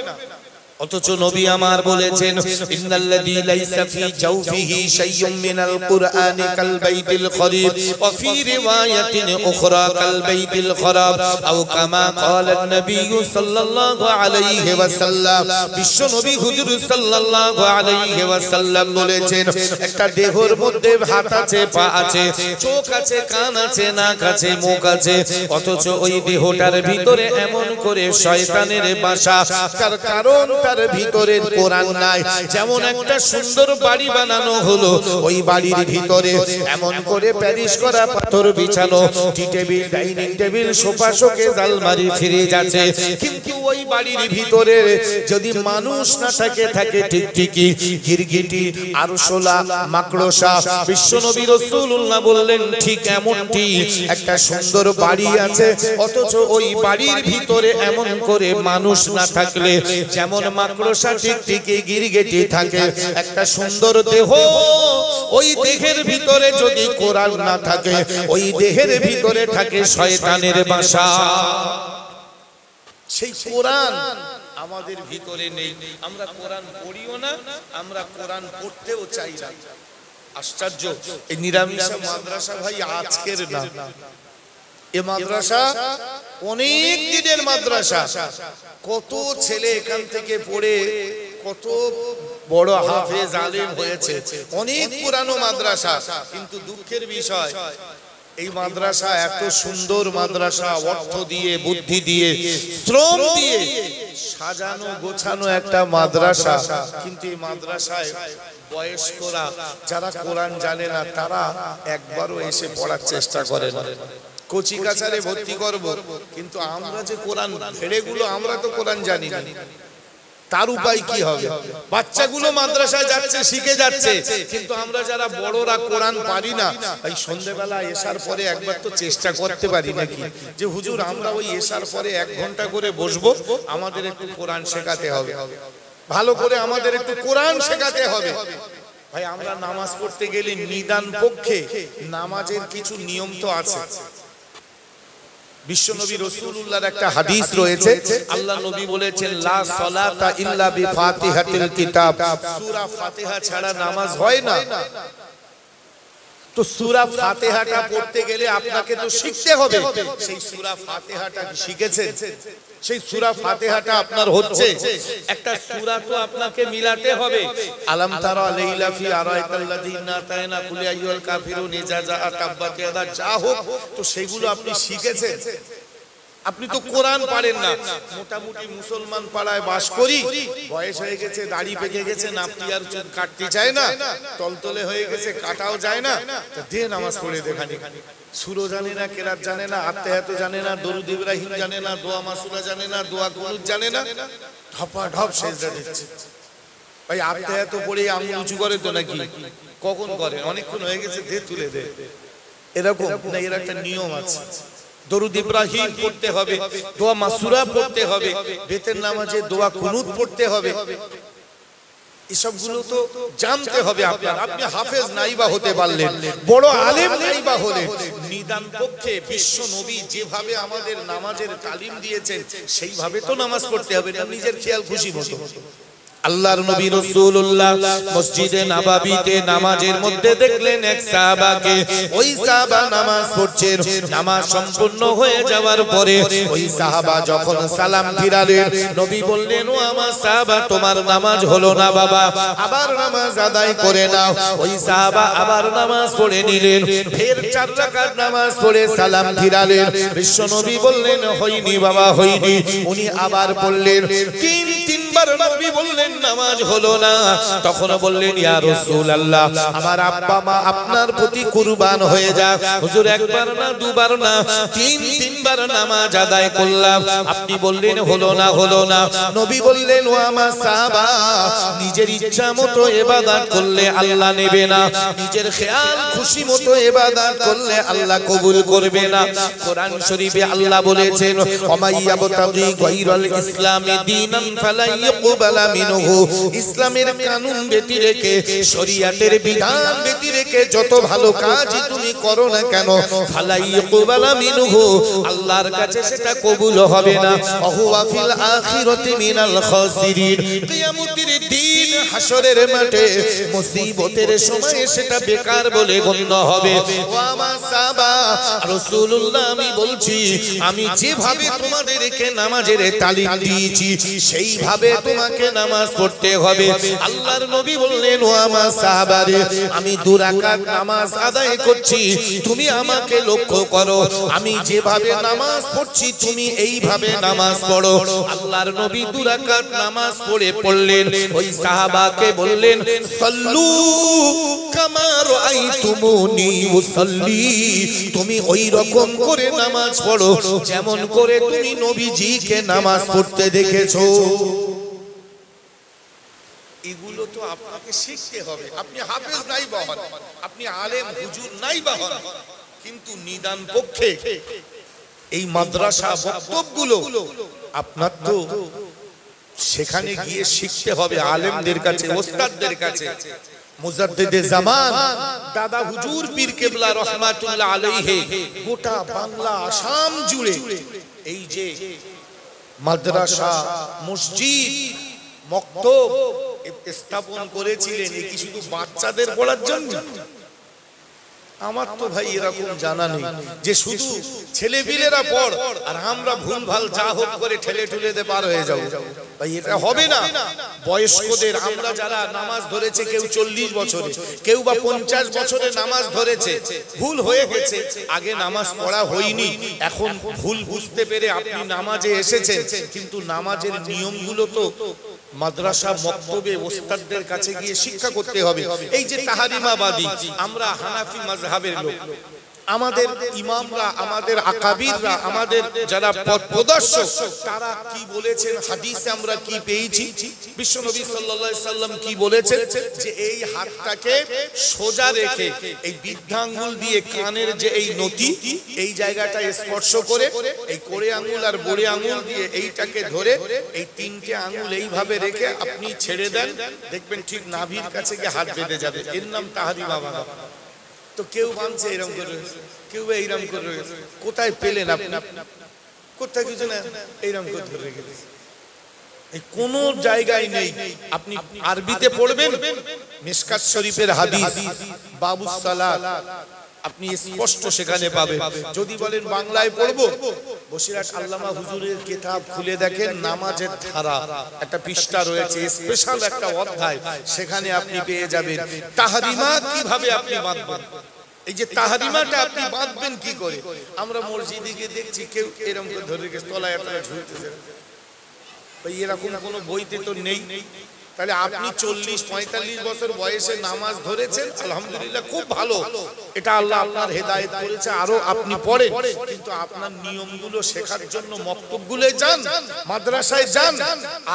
অথচ নবী আমার বলেছেন ইন্নাল্লাযী লাইসা ফি জাওফিহি শাইয়ুম মিনাল কুরআনি কাল বাইতিল খরিব ওয়া ফি রিওয়ায়াতিন উখরা কাল বাইতিল খরাব আও কামা ক্বালান নবী সাল্লাল্লাহু আলাইহি ওয়াসাল্লাম। বিশ্ব নবী হুজুর সাল্লাল্লাহু আলাইহি ওয়াসাল্লাম বলেছেন একটা দেহের মধ্যে হাত আছে, পা আছে, চোখ আছে, কান আছে, নাক আছে, মুখ আছে, অথচ ওই দেহটার ভিতরে এমন করে শয়তানের বাসা। তার কারণ তার ভিতরে কোরআন নাই। যেমন একটা সুন্দর বাড়ি বানানো হলো, ওই বাড়ির ভিতরে এমন করে প্যারিশ করা পাথর বিছানো, tea table, dining table, sofa, showcase, আলমারি, ফ্রিজ আছে, কিন্তু ওই বাড়ির ভিতরে যদি মানুষ না থাকে, থাকে টিকটিকি, গিরগিটি, আরশোলা, মাকড়সা। বিশ্বনবী রাসূলুল্লাহ বললেন ঠিক এমনটি একটা সুন্দর বাড়ি আছে, অথচ ওই বাড়ির ভিতরে এমন করে মানুষ না থাকলে যেমন মাকড়সা, টিকটিকি, গিরগিটি থাকে, একটা সুন্দর দেহ, ওই দেহের ভিতরে যদি কোরআন না থাকে, ওই দেহের ভিতরে থাকে শয়তানের বাসা। সেই কোরআন আমাদের ভিতরে নেই। আমরা কোরআন পড়িও না, আমরা কোরআন পড়তেও চাই না। আশ্চর্য! এই নিরামিষা মাদ্রাসা ভাই আজকের না, এ মাদ্রাসা অনেক দিনের মাদ্রাসা। কত ছেলে এখান থেকে পড়ে কত বড় হাফেজ আলেম হয়েছে, অনেক পুরানো মাদ্রাসা। কিন্তু দুঃখের বিষয় এই মাদ্রাসা এত সুন্দর মাদ্রাসা, অর্থ দিয়ে, বুদ্ধি দিয়ে, শ্রম দিয়ে সাজানো গোছানো একটা মাদ্রাসা, কিন্তু এই মাদ্রাসায় বয়স্করা যারা কোরআন জানে না তারা একবারও এসে পড়ার চেষ্টা করে না। কোচি কাছারে ভর্তি করব, কিন্তু আমরা যে কোরআন ভেড়েগুলো, আমরা তো কোরআন জানি না, তার উপায় কি হবে? বাচ্চাগুলো মাদ্রাসায় যাচ্ছে, শিখে যাচ্ছে, কিন্তু আমরা যারা বড়রা কোরআন পারি না, এই সন্ধ্যেবেলা এশার পরে একবার তো চেষ্টা করতে পারি নাকি যে হুজুর আমরা ওই এশার পরে 1 ঘন্টা করে বসবো, আমাদের একটু কোরআন শেখাতে হবে, ভালো করে আমাদের একটু কোরআন শেখাতে হবে। ভাই আমরা নামাজ পড়তে গেলে নিদান পক্ষে নামাজের কিছু নিয়ম তো আছে। বিশ্বনবী রাসূলুল্লাহর একটা হাদিস রয়েছে, আল্লাহ নবী বলেছেন লা সালাতা ইল্লা বিফাতিহাতিল কিতাব, সূরা ফাতিহা ছাড়া নামাজ হয় না। তো সূরা ফাতিহাটা পড়তে গেলে আপনাকে তো শিখতে হবে। সেই সূরা ফাতিহাটা শিখেছেন? সেই সূরা ফাতিহাটা আপনার হচ্ছে? একটা সূরা তো আপনাকে মিলাতে হবে। আলাম তারা লাইলা ফি আরাইতাল্লাযিনা তায়না কুল আইয়ুল কাফিরুন ইজা জাআ তাব্বাত ইয়াদা, যা হোক তো সেগুলো আপনি শিখেছেন। আপনি তো কোরআন পারেন না। মোটামুটি মুসলমান পাড়ায় বাস করি, বয়স হয়ে গেছে, দাড়ি পেকে গেছে, নাপতি আর চুল কাটতে চায় না, তলতলে হয়ে গেছে, কাটাও যায় না, তো দিয়ে নামাজ পড়ে দেখানি। সুরো জানে না, কেরাত জানে না, আত্তাহিয়াত জানে না, দরুদ ইব্রাহিম জানে না, দোয়া মাসুরা জানে না, দোয়া কুনুত জানে না, ঢপা ঢপ সেজদা দিচ্ছে। ভাই আত্তাহিয়াত পড়ে আঙুল উঁচু করে তো নাকি? কখন করে? অনেকক্ষণ হয়ে গেছে, দে তুলে দে, এরকম না। এর একটা নিয়ম আছে। দরুদ ইব্রাহিম পড়তে হবে, দোয়া মাসুরা পড়তে হবে, বেতের নামাজে দোয়া কুনুত পড়তে হবে, এসবগুলো তো জানতে হবে আপনার। আপনি হাফেজ নাইবা হতে পারলেন, বড় আলেম নাইবা হলেন, নিদান পক্ষে বিশ্ব নবী যেভাবে আমাদের নামাজের তালিম দিয়েছেন সেইভাবে তো নামাজ পড়তে হবে না নিজের খেয়াল খুশি মতো। আল্লাহর নবী রাসূলুল্লাহ মসজিদে নববীতে নামাজের মধ্যে দেখলেন এক সাহাবাকে। ওই সাহাবা নামাজ পড়ছেন, নামাজ সম্পূর্ণ হয়ে যাওয়ার পরে ওই সাহাবা যখন সালাম ফিরালেন, নবী বললেন ও আমার সাহাবা তোমার নামাজ হলো না বাবা, আবার নামাজ আদায় করে নাও। ওই সাহাবা আবার নামাজ পড়ে নিলেন, ফের 4 রাকাত নামাজ পড়ে সালাম ফিরালেন। বিশ্ব নবী বললেন হয়নি বাবা, হয়নি। উনি আবার পড়লেন, তিনবার নবী বললেন নামাজ হলো না। তখন বললেন ইয়া রাসূলুল্লাহ আমার আব্বা মা আপনার প্রতি কুরবান হয়ে যাক, হুজুর একবার না দুবার না 3বার নামাজ আদায় করলাম, আপনি বললেন হলো না, হলো না। নবী বললেন ও আমার সাহাবা নিজের ইচ্ছা মতো ইবাদত করলে আল্লাহ নেবে না, নিজের খেয়াল খুশি মতো ইবাদত করলে আল্লাহ কবুল করবে না। কোরআন শরীফে আল্লাহ বলেছেন ওমাইয়াবতাগি গায়রাল ইসলামি দীনান ফালাই ইয়ুকবালা মিনহু, ইসলামের কানুন ব্যতি রেখে, শরীয়তের বিধান ব্যতি রেখে যত ভালো কাজই তুমি করো না কেন, ফালা ইয়ুকবালা মিনহু, আল্লাহর কাছে সেটা কবুল হবে না। ওয়া ফিল আখিরাতি মিনাল খাসিরিন, কিয়ামতের দিন হাসরের মাঠে মুসিবতের সময় সেটা বেকার বলে গণ্য হবে। ওয়া মা সাবা, রাসূলুল্লাহ আমি বলছি, আমি যেভাবে তোমাদেরকে নামাজের তালিম দিয়েছি সেইভাবে তোমাকে নামাজ পড়তে হবে। আল্লাহর নবী বললেন, ওয়া মা সাহাবারে, আমি 2 রাকাত নামাজ আদায় করছি, তুমি আমাকে লক্ষ্য করো, আমি যেভাবে নামাজ পড়ছি তুমি এইভাবে নামাজ পড়ো। আল্লাহর নবী 2 রাকাত নামাজ পড়লেন, ওই সাহাবাকে বললেন, সাল্লু কামা রাআইতুমুনি উসাল্লি, তুমি ওই রকম করে নামাজ পড়ো যেমন করে তুমি নবীজিকে নামাজ পড়তে দেখেছো। এগুলো তো আপনাকে শিখতে হবে। আপনি হাফেজ নাই বা হন, আপনি আলেম হুজুর নাই বা হন, কিন্তু নিদান পক্ষে এই মাদ্রাসা বক্তব্যগুলো আপনার তো সেখানে গিয়ে শিখতে হবে, আলেমদের কাছে, ওস্তাদদের কাছে। মুজাদ্দিদে জামান দাদা হুজুর পীর কেবলা রহমাতুল্লাহ আলাইহি গোটা বাংলা আসাম জুড়ে এই যে মাদ্রাসা, মসজিদ, মক্তব স্থাপন করেছিলেন, এই কি শুধু বাচ্চাদের পড়ার জন্য? আমার তো ভাই এরকম জানা নেই যে শুধু ছেলেপিলেরা পড় আর আমরা ভুলভাল যা হোক করে ঠেলে ঠুলেতে পার হয়ে যাবো। ভাই এটা হবে না। বয়স্কদের, আমরা যারা নামাজ ধরেছে, কেউ 40 বছরে, কেউ বা 50 বছরে নামাজ ধরেছে, ভুল হয়ে গেছে, আগে নামাজ পড়া হয়নি, এখন ভুল বুঝতে পেরে আপনি নামাজে এসেছেন, কিন্তু নামাজের নিয়মগুলো তো মাদ্রাসা মক্তবে ওস্তাদদের কাছে গিয়ে শিক্ষা করতে হবে। এই যে তাহারিমাবাদী, আমরা হানাফি মাযহাবের লোক, আমাদের ইমামরা, আমাদের আকাবিররা, আমাদের যারা পথ প্রদর্শক, তারা কি বলেছেন, হাদিসে আমরা কি পেয়েছি, বিশ্বনবী সাল্লাল্লাহু আলাইহি সাল্লাম কি বলেছেন, যে এই হাতটাকে সোজা রেখে এই বৃদ্ধাঙ্গুল দিয়ে কানের যে এই নতি, এই জায়গাটা স্পর্শ করে এই কোড়ে আঙ্গুল আর বড়ে আঙ্গুল দিয়ে এইটাকে ধরে এই 3টে আঙ্গুল এইভাবে রেখে আপনি ছেড়ে দেন, দেখবেন ঠিক নাভির কাছে গিয়ে হাত বেঁধে যাবে। এর নাম তাহরিমাবাদী। তো কেউ মানছে এরকম করে, কেউ এইরকম করে, কোথায় পেলেন আপনি? কোথায় কিছু না, এইরকম করে ধরে রেখে এই কোন জায়গায় নেই। আপনি আরবিতে পড়বেন, মিশকাত শরীফের হাদিস বাবুস সালাত আপনি স্পষ্ট সেখানে পাবেন। যদি বলেন বাংলায় পড়বো, বসিরহাট আল্লামা হুজুরের কিতাব খুলে দেখেন, নামাজের ধারা একটা পৃষ্ঠা রয়েছে, স্পেশাল একটা অধ্যায়, সেখানে আপনি পেয়ে যাবেন তাহরিমা কিভাবে আপনি বাঁধবেন। এই যে তাহরিমাটা আপনি বাঁধবেন কি করে? আমরা মসজিদে গিয়ে দেখছি কেউ এরকম করে ধরে রেখে তলায় আপনারা ঝুলতেছে, ভাই এরকম কোনো বইতে তো নেই। তাহলে আপনি 40-45 বছর বয়সে নামাজ ধরেছেন, আলহামদুলিল্লাহ, খুব ভালো, এটা আল্লাহ আপনার হেদায়েত করেছে, আরো আপনি পড়েন, কিন্তু আপনার নিয়মগুলো শেখার জন্য মক্তবগুলোয় যান, মাদ্রাসায় যান,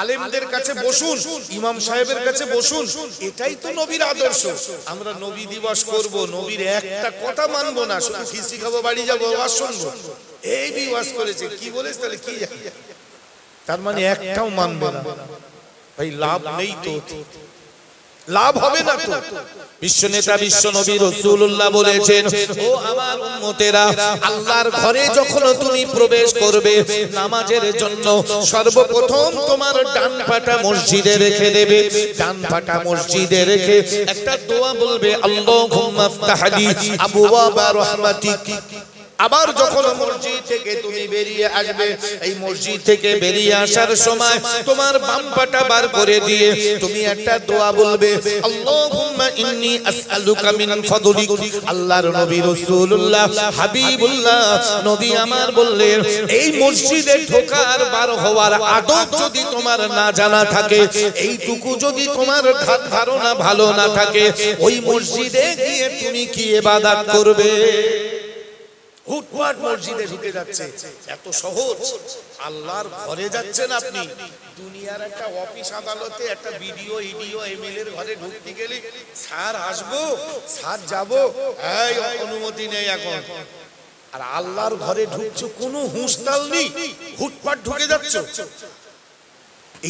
আলেমদের কাছে বসুন, ইমাম সাহেবের কাছে বসুন। এটাই তো নবীর আদর্শ। আমরা নবী দিবস করব, নবীর একটা কথা মানবো না, শুধু খিচড়ি খাবো, বাড়ি যাবো, ওয়াজ শুনবো, এই বিওয়াজ করেছে, কি বলেছে, তাহলে কি তার মানে একটাও মানবে না। ভাই লাভ নেই তো, লাভ হবে না তো। বিশ্ব নেতা বিশ্ব নবী রাসূলুল্লাহ বলেছেন, ও আমার উম্মতেরা, আল্লাহর ঘরে যখন তুমি প্রবেশ করবে নামাজের জন্য, সর্বপ্রথম তোমার ডান পাটা মসজিদে রেখে দেবে, ডান পাটা মসজিদে রেখে একটা দোয়া বলবে, আল্লাহুম্মা ইফতাহলি আবওয়াবা রাহমাতিক। আবার যখন মসজিদ থেকে তুমি বেরিয়ে আসবে, এই মসজিদ থেকে বেরিয়ে আসার সময় তোমার বাম পাটা বার করে দিয়ে তুমি একটা দোয়া বলবে, আল্লাহুম্মা ইন্নী আসআলুকা মিন ফাদলিক। আল্লাহর নবী রাসূলুল্লাহ হাবিবুল্লাহ নবী আমার বললেন, এই মসজিদে ঢোকার বার হওয়ার আদব যদি তোমার না জানা থাকে, এইটুকু যদি তোমার ধারণা ভালো না থাকে, ওই মসজিদে গিয়ে তুমি কি ইবাদত করবে? হুটপাট মসজিদে ঢুকে যাচ্ছে, এত সহজ। আল্লাহর ঘরে যাচ্ছেন আপনি, দুনিয়ার একটা অফিস আদালতে একটা বিডিও ইডিও এমএলএর ঘরে ঢুকতে গেলে স্যার আসবো, স্যার যাবো, এই অনুমতি নেই এখন। আর আল্লাহর ঘরে ঢুকছো, কোনো হুঁশতাল নেই, হুটপাট ঢুকে যাচ্ছ।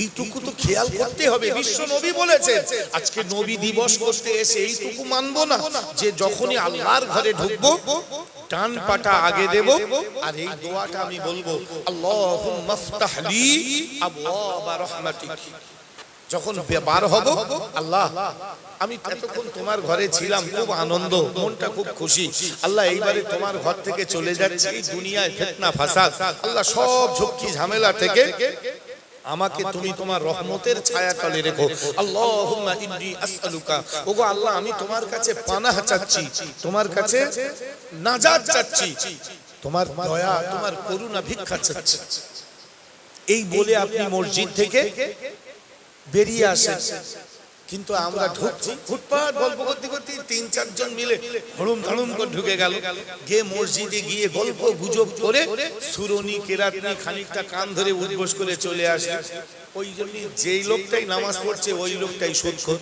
এইটুকু তো খেয়াল করতে হবে। বিশ্ব নবী বলেছেন আজকে নবী দিবস করতে এসে এইটুকু মানবো না যে যখনই আল্লাহর ঘরে ঢুকবো ডান পাটা আগে দেব আর এই দোয়াটা আমি বলবো, আল্লাহুম্মা ফতাহ লি আবওয়াবা রাহমাতিক। যখন বার হব, আল্লাহ আমি এতক্ষণ তোমার ঘরে ছিলাম, খুব আনন্দ, মনটা খুব খুশি, আল্লাহ এইবারে তোমার ঘর থেকে চলে যাচ্ছি, এই দুনিয়ায় ফিতনা ফাসাদ, আল্লাহ সব ঝক্কি ঝামেলা থেকে আমাকে তুমি তোমার রহমতের ছায়া তলে রেখো। আল্লাহুম্মা ইন্নী আসআলুকা, ওগো আল্লাহ আমি তোমার কাছে পানাহ চাচ্ছি, তোমার কাছে নাজাত চাচ্ছি, তোমার দয়া তোমার করুণা ভিক্ষা চাচ্ছি। এই বলে আপনি মসজিদ থেকে বেরিয়ে আসেন, কিন্তু আমরা ঢুকছি ফুটপাত গল্প করতে করতে ৩-৪ জন মিলে হড়ুম ধড়ুম করে ঢুকে গেল, গিয়ে মসজিদে গিয়ে গল্প গুজব করে সুরনি কেরাতনি খানিকটা কান ধরে উদ্বোস করে চলে আসে। ওই জন্য যেই লোকটাই নামাজ পড়ছে ওই লোকটাই সুদখোর,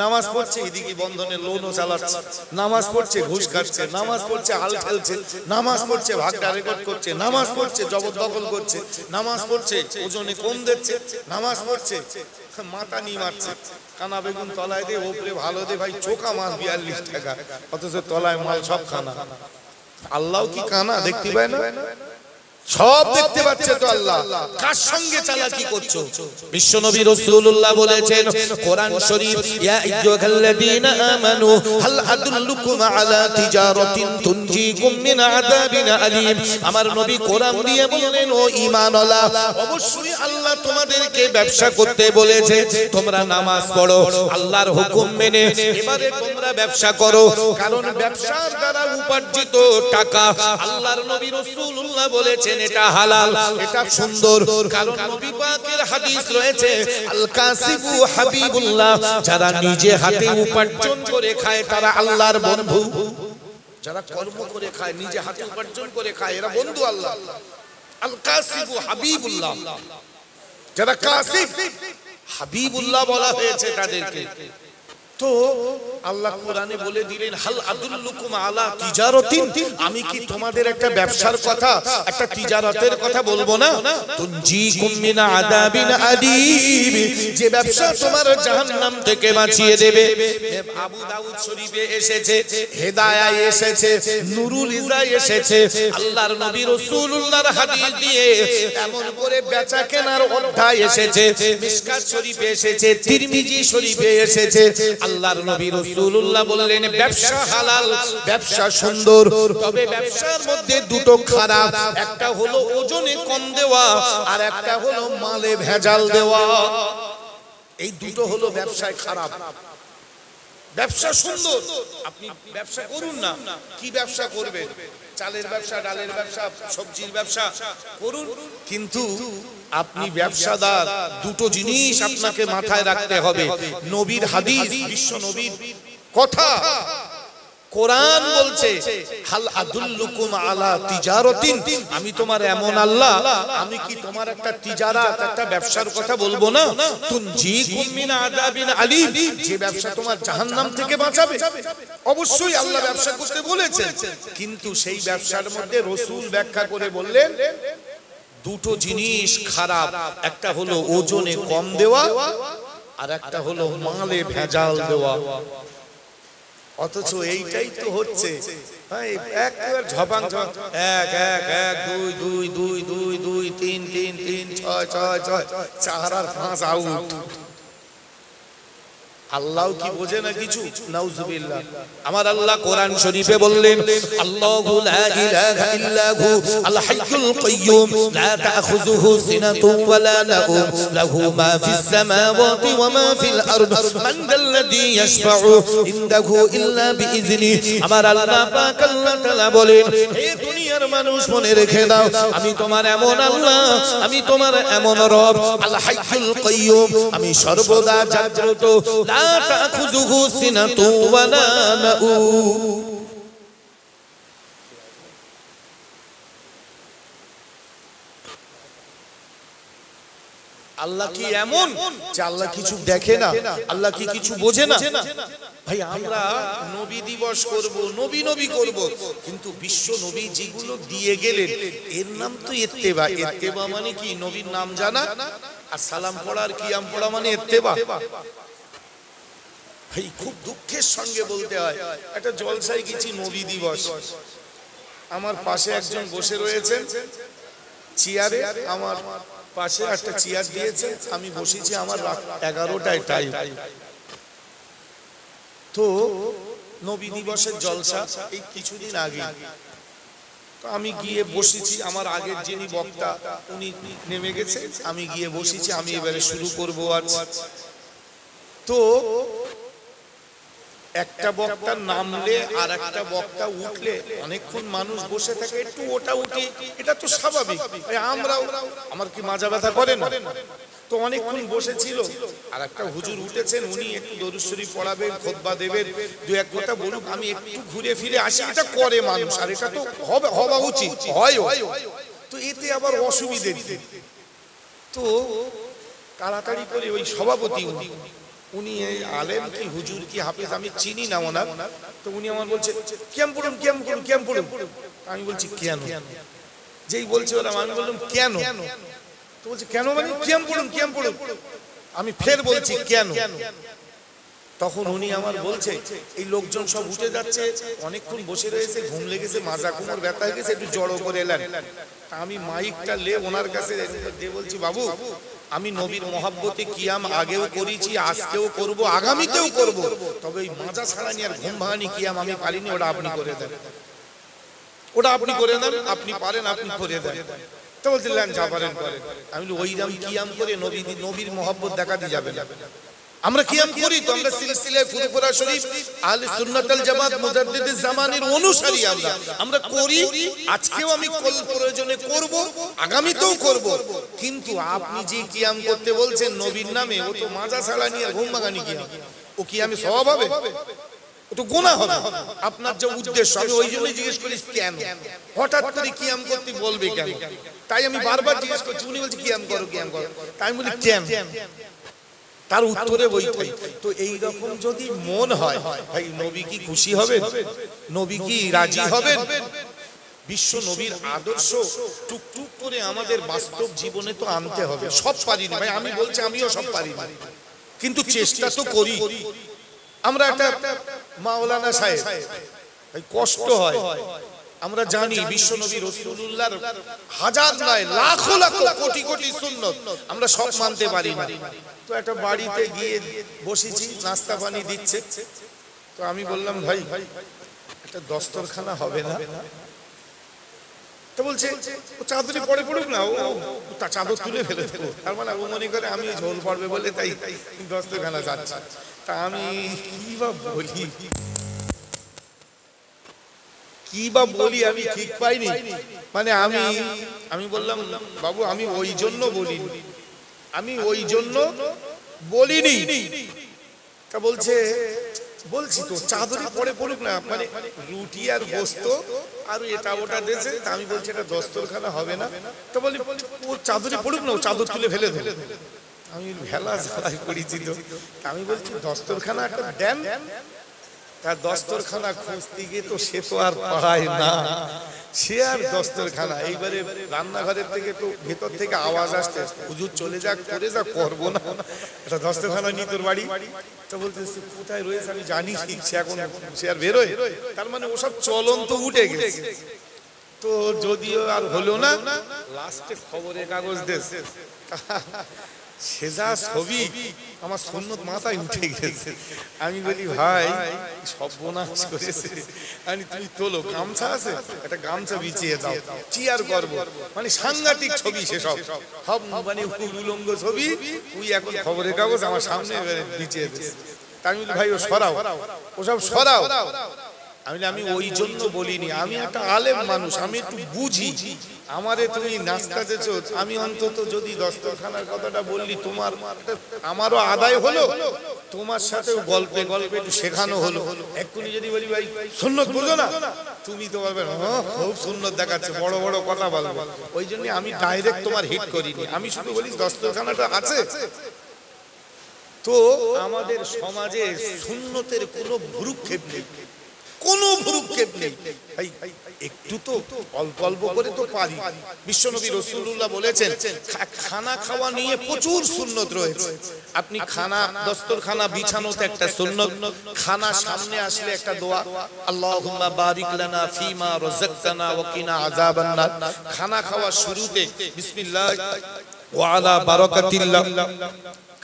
নামাজ পড়ছে এদিকে বন্ধনের লোনও চালাচ্ছে, নামাজ পড়ছে ঘুষ খাচ্ছে, নামাজ পড়ছে হাল ঠেলছে, নামাজ পড়ছে ভাগটা রেকর্ড করছে, নামাজ পড়ছে জবরদখল করছে, নামাজ পড়ছে ওজনে কম দিচ্ছে, নামাজ পড়ছে মাথা নিয়ে মারছে, কানা বেগুন তলায় দিয়ে ওপরে ভালো দে ভাই চোখা মাছ ৪২ টাকা, অথচ তলায় মাল সব খানা। আল্লাহ কি কানা দেখতে পায় না? সব দেখতে পাচ্ছে তো আল্লাহ, কার সঙ্গে চালাকি করছো? বিশ্বনবী রাসূলুল্লাহ বলেছেন কোরআন শরীফ, ইয়া আইয়ুহাল্লাযীনা আমানু হাল আদুল্লুকুম আলা তিজারাতিন তুনজিকুম মিন আযাবিন আলীম। আমার নবী কোরআন দিয়ে বললেন ও ঈমানওয়ালা, অবশ্যই আল্লাহ তোমাদেরকে ব্যবসা করতে বলেছে, তোমরা নামাজ পড়ো আল্লাহর হুকুম মেনে, এবারে তোমরা ব্যবসা করো, কারণ ব্যবসার দ্বারা উপার্জিত টাকা আল্লাহর নবী রাসূলুল্লাহ বলেছেন এটা হালাল, এটা সুন্দর, কারণ নবী পাকের হাদিস রয়েছে আল কাসিবু হাবিবুল্লাহ, যারা নিজে হাতে উপার্জন করে খায় তারা আল্লাহর বন্ধু। যারা কর্ম করে খায় নিজে হাতে উপার্জন করে খায় এরা বন্ধু আল্লাহ। আল কাসিবু হাবিবুল্লাহ, যারা কাসিব হাবিবুল্লাহ বলা হয়েছে তাদেরকে। তো আল্লাহ কোরআনে বলে দিলেন হাল আদুল্লুকুম আলা তিজারাতিন, আমি কি তোমাদের একটা ব্যবসার কথা, একটা তিজারতের কথা বলবো না? তুনজিকুম মিন আযাবিন আলীম, যে ব্যবসা তোমার জাহান্নাম থেকে বাঁচিয়ে দেবে। আবু দাউদ শরীফে এসেছে, হেদায়ায় এসেছে, নুরুল ইজায় এসেছে, আল্লাহর নবী রাসূলুল্লাহর হাদিস দিয়ে এমন করে বেচা কেনার অধ্যায় এসেছে, মিশকাত শরীফে এসেছে, তিরমিজি শরীফে এসেছে। আল্লাহর নবী রাসূলুল্লাহ বললেন ব্যবসা হালাল, ব্যবসা সুন্দর, তবে ব্যবসার মধ্যে দুটো খারাপ, একটা হলো ওজনে কম দেওয়া আর একটা হলো মালে ভেজাল দেওয়া। এই দুটো হলো ব্যবসায় খারাপ। ব্যবসা সুন্দর, আপনি ব্যবসা করুন না, কি ব্যবসা করবেন? চালের ব্যবসা, ডালের ব্যবসা, সবজির ব্যবসা করুন, কিন্তু আপনি ব্যবসাদার, দুটো জিনিস আপনাকে মাথায় রাখতে হবে। নবীর হাদিস, বিশ্ব নবীর কথা, কোরআন বলছে হাল আদুল্লুকুম আলা তিজারাতিন, আমি তোমার এমন আল্লাহ, আমি কি তোমার একটা তিজারাত, একটা ব্যবসার কথা বলবো না? তুনজিকুম মিন আযাবিন আলীম, যে ব্যবসা তোমার জাহান্নাম থেকে বাঁচাবে। অবশ্যই আল্লাহ ব্যবসা করতে বলেছেন, কিন্তু সেই ব্যবসার মধ্যে রাসূল ব্যাখ্যা করে বললেন দুটো জিনিস খারাপ, একটা হলো ওজনে কম দেওয়া আর একটা হলো মালে ভেজাল দেওয়া। অথচ এইটাই তো হচ্ছে, একবার ঝপাং ঝপাং, ১ ১ ১ ২ ২ ২ ২ ২ ৩ ৩ ৩ ৬ ৬ ৬, ৪ আর ৫ আউট। আল্লাহ কি বোঝে না কিছু? নাউজুবিল্লাহ। আমার আল্লাহ কোরআন শরীফে বললেন আল্লাহু লা ইলাহা ইল্লা হু আল হাইয়ুল কাইয়্যুম লা তাখুযুহু সিনাতুন ওয়া লা নাওম লাহু মা ফিস সামাওয়াতি ওয়া মা ফিল আরদ মান যাল্লাযী ইয়াশফাউ ইনদাহু ইল্লা বিইজনি। আমার আল্লাহ পাক আল্লাহ তাআলা বলেন হে দুনিয়ার মানুষ মনে রেখে দাও, আমি তোমার এমন আল্লাহ, আমি তোমার এমন রব আল হাইয়ুল কাইয়্যুম, আমি সর্বদা জাগ্রত, লা তাখুযুহু সিনাতুন ওয়া লা নাওম। আল্লাহ কি এমন যে আল্লাহ কিছু দেখে না? আল্লাহ কি কিছু বোঝে না? ভাই আমরা নবী দিবস করব, নবী নবী করব, কিন্তু বিশ্ব নবী যেগুলো দিয়ে গেলেন এর নাম তো ইত্তেবা। ইত্তেবা মানে কি? নবীর নাম জানা, আর সালাম পড়া আর কিয়াম পড়া মানে ইত্তেবা। ভাই খুব দুঃখের সঙ্গে বলতে হয়, একটা জলসায় গেছি নবী দিবস, আমার পাশে একজন বসে রয়েছেন চেয়ারে, আমার পাশে একটা চেয়ার দিয়েছে, আমি বসেছি, আমার 11টায় টাইম। তো নবী দিবসের জলসা এই কিছুদিন আগে, তো আমি গিয়ে বসেছি, আমার আগের যিনি বক্তা উনি নেমে গেছে, আমি গিয়ে বসেছি, আমি এবারে শুরু করবো আজ। তো একটা বক্তা নামলে আর একটা বক্তা উঠলে অনেকক্ষণ মানুষ বসে থাকে, একটু ওটা উঠি, এটা তো স্বাভাবিক, আমরাও, আমার কি মাজা ব্যথা করে না? তো অনেকক্ষণ বসেছিল, আর একটা হুজুর উঠেছেন, উনি একটু দরুদ শরীফ পড়াবেন, খুতবা দেবেন, দু এক কথা বলুক, আমি একটু ঘুরে ফিরে আসি, এটা করে মানুষ, আর এটা তো হওয়া উচিত, হয়। তো এতে আবার অসুবিধে কি? তো তাড়াতাড়ি করে ওই সভাপতি উনি আলেম কি হুজুর কি হাফেজ আমি চিনি না ওনার, তো উনি আমার বলছে কিয়াম পড়ুন, কিয়াম পড়ুন, কিয়াম পড়ুন। আমি বলছি কেন? যেই বলছে ওরা, আমি বললাম কেন? তো বলছে কেন মানে কিয়াম পড়ুন, কিয়াম পড়ুন। আমি ফের বলছি কেন? তখন উনি আমার বলছে এই লোকজন সব উঠে যাচ্ছে, অনেকক্ষণ বসে রয়েছে, ঘুম লেগেছে, মাজা কোমর ব্যথা হয়ে গেছে, একটু জড়ো করে এলেন। আমি মাইকটা লে ওনার কাছে দিয়ে বলছি, বাবু আমি নবীর মহব্বতে কিয়াম আগেও করেছি, আজকেও করব, আগামীতেও করব, তবে ওই মাজা ছাড়ানি আর ঘুম ভাঙানি কিয়াম আমি পারিনি, ওটা আপনি করে দেন, ওটা আপনি করে দেন, আপনি পারেন আপনি করে দেন। তো বলছিলেন যা পারেন করেন। আমি ওইরাম কিয়াম করে নবীর মহব্বত দেখাতে যাবে না। আমরা কিয়াম করি তো, আমরা সিলসিলায়ে ফুরফুরা শরীফ আহলে সুন্নাত ওয়াল জামাত মুজাদ্দিদিস জামানের অনুসারী, আমরা করি, আজকেও আমি কল প্রয়োজনে করব, আগামীতেও করব। কিন্তু আপনি যে কিয়াম করতে বলছেন নবীর নামে, ও তো মাজা ছাড়ানি আর ঘুম ভাঙানি কিয়াম, ও কিয়ামে সওয়াব হবে, ও তো গুনাহ হবে। আপনার যে উদ্দেশ্য, আমি ওই জন্যই জিজ্ঞেস করি কেন হঠাৎ করে কিয়াম করতে বলবে কেন? তাই আমি বারবার জিজ্ঞেস করছি, উনি বলছে কিয়াম করো, কিয়াম করো, তাই আমি বলি কেন? তার উত্তরে বইটাই তো। এইরকম যদি মন হয়, ভাই নবী কি খুশি হবেন? নবী কি রাজি হবেন? বিশ্ব নবীর আদর্শ টুকটুক করে আমাদের বাস্তব জীবনে তো আনতে হবে। সব পারি না ভাই, আমি বলছি আমিও সব পারি না, কিন্তু চেষ্টা তো করি। আমরা একটা মাওলানা সাহেব, ভাই কষ্ট হয়, আমরা জানি বিশ্ব নবী রাসূলুল্লাহর হাজার নয় লাখো লাখো কোটি কোটি সুন্নত, আমরা সব মানতে পারি না। তো একটা বাড়িতে গিয়ে বসেছি, নাস্তা পানি দিচ্ছে, তো আমি বললাম ভাই একটা দস্তরখানা হবে না? তো বলছে ও চাদরে পড়ে পড়ুক না, ও চাদর তুলে ফেলে দেবো, তার মানে ও মনে করে আমি ঝোল পড়বে বলে তাই দস্তরখানা যাচ্ছে। তা আমি কি বা বলি আমি ঠিক পাইনি, মানে আমি বললাম বাবু আমি ওই জন্য বলিনি, আমি ওই জন্য বলিনি। তা বলছি তো চাদরি পড়ে পড়ুক না, মানে রুটি আর গোস্ত আর এটা ওটা দিয়েছে, আমি বলছি এটা দস্তরখানা হবে না। তো বলি ও চাদরি পড়ুক না, ও চাদর তুলে ফেলে দেবে। আমি ভেলা ঝালাই করেছি, তো আমি বলছি দস্তরখানা একটা দেন। তার দস্তরখানা খুঁজতে গিয়ে তো সে তো আর পায় না, সে আর দস্তরখানা, এইবারে রান্নাঘরের থেকে তো ভেতর থেকে আওয়াজ আসতে, হুজুর চলে যাক করে যা করবো না, এটা দস্তরখানা নি তোর বাড়ি। তো বলতেছে কোথায় রয়েছে আমি জানি, সে আর বেরোয়, তার মানে ওসব চলন তো উঠে গেছে। তো যদিও আর হলো না, লাস্টে খবরের কাগজ দেশে সেজা ছবি আমার সুন্নত মাথায় উঠে গেছে। আমি বলি ভাই সর্বনাশ করেছে, আমি তুমি তোলো, গামছা আছে একটা গামছা বিছিয়ে দাও, চিয়ার করবো, মানে সাংঘাতিক ছবি সেসব, সব মানে উলঙ্গ ছবি, তুই এখন খবরের কাগজ আমার সামনে বিছিয়ে দিস। আমি বলি ভাই ও সরাও, ওসব সরাও। আমি ওই জন্য বলিনি, আমি একটা আলেম মানুষ, আমি একটু বুঝি। আমারে তুমি নাস্তা দিয়েছো, আমি অন্তত যদি দস্তরখানার কথাটা বললি, তোমার আমারও আদায় হলো, তোমার সাথেও গল্পে গল্পে একটু শেখানো হলো। এক্ষুনি যদি বলি ভাই সুন্নত বুঝো না, তুমি তো বলবে হ্যাঁ খুব সুন্নত দেখাচ্ছে, বড় বড় কথা বলবো। ওই জন্য আমি ডাইরেক্ট তোমার হিট করিনি, আমি শুধু বলি দস্তরখানাটা আছে। তো আমাদের সমাজে সুন্নতের কোনো ভ্রুক্ষেপ নেই, কোনো ভ্রুক্ষেপ নেই। ভাই একটু তো অল্প অল্প করে তো পারি। বিশ্বনবী রাসূলুল্লাহ বলেছেন খানা খাওয়া নিয়ে প্রচুর সুন্নত রয়েছে। আপনি খানা দস্তরখানা বিছানোতে একটা সুন্নত, খানা সামনে আসলে একটা দোয়া, আল্লাহুম্মা বারিক লানা ফিমা রাযাকতানা ওয়া কিনা আযাবান নার। খানা খাওয়া শুরুতে বিসমিল্লাহ ওয়া আলা বারাকাতিল্লাহ।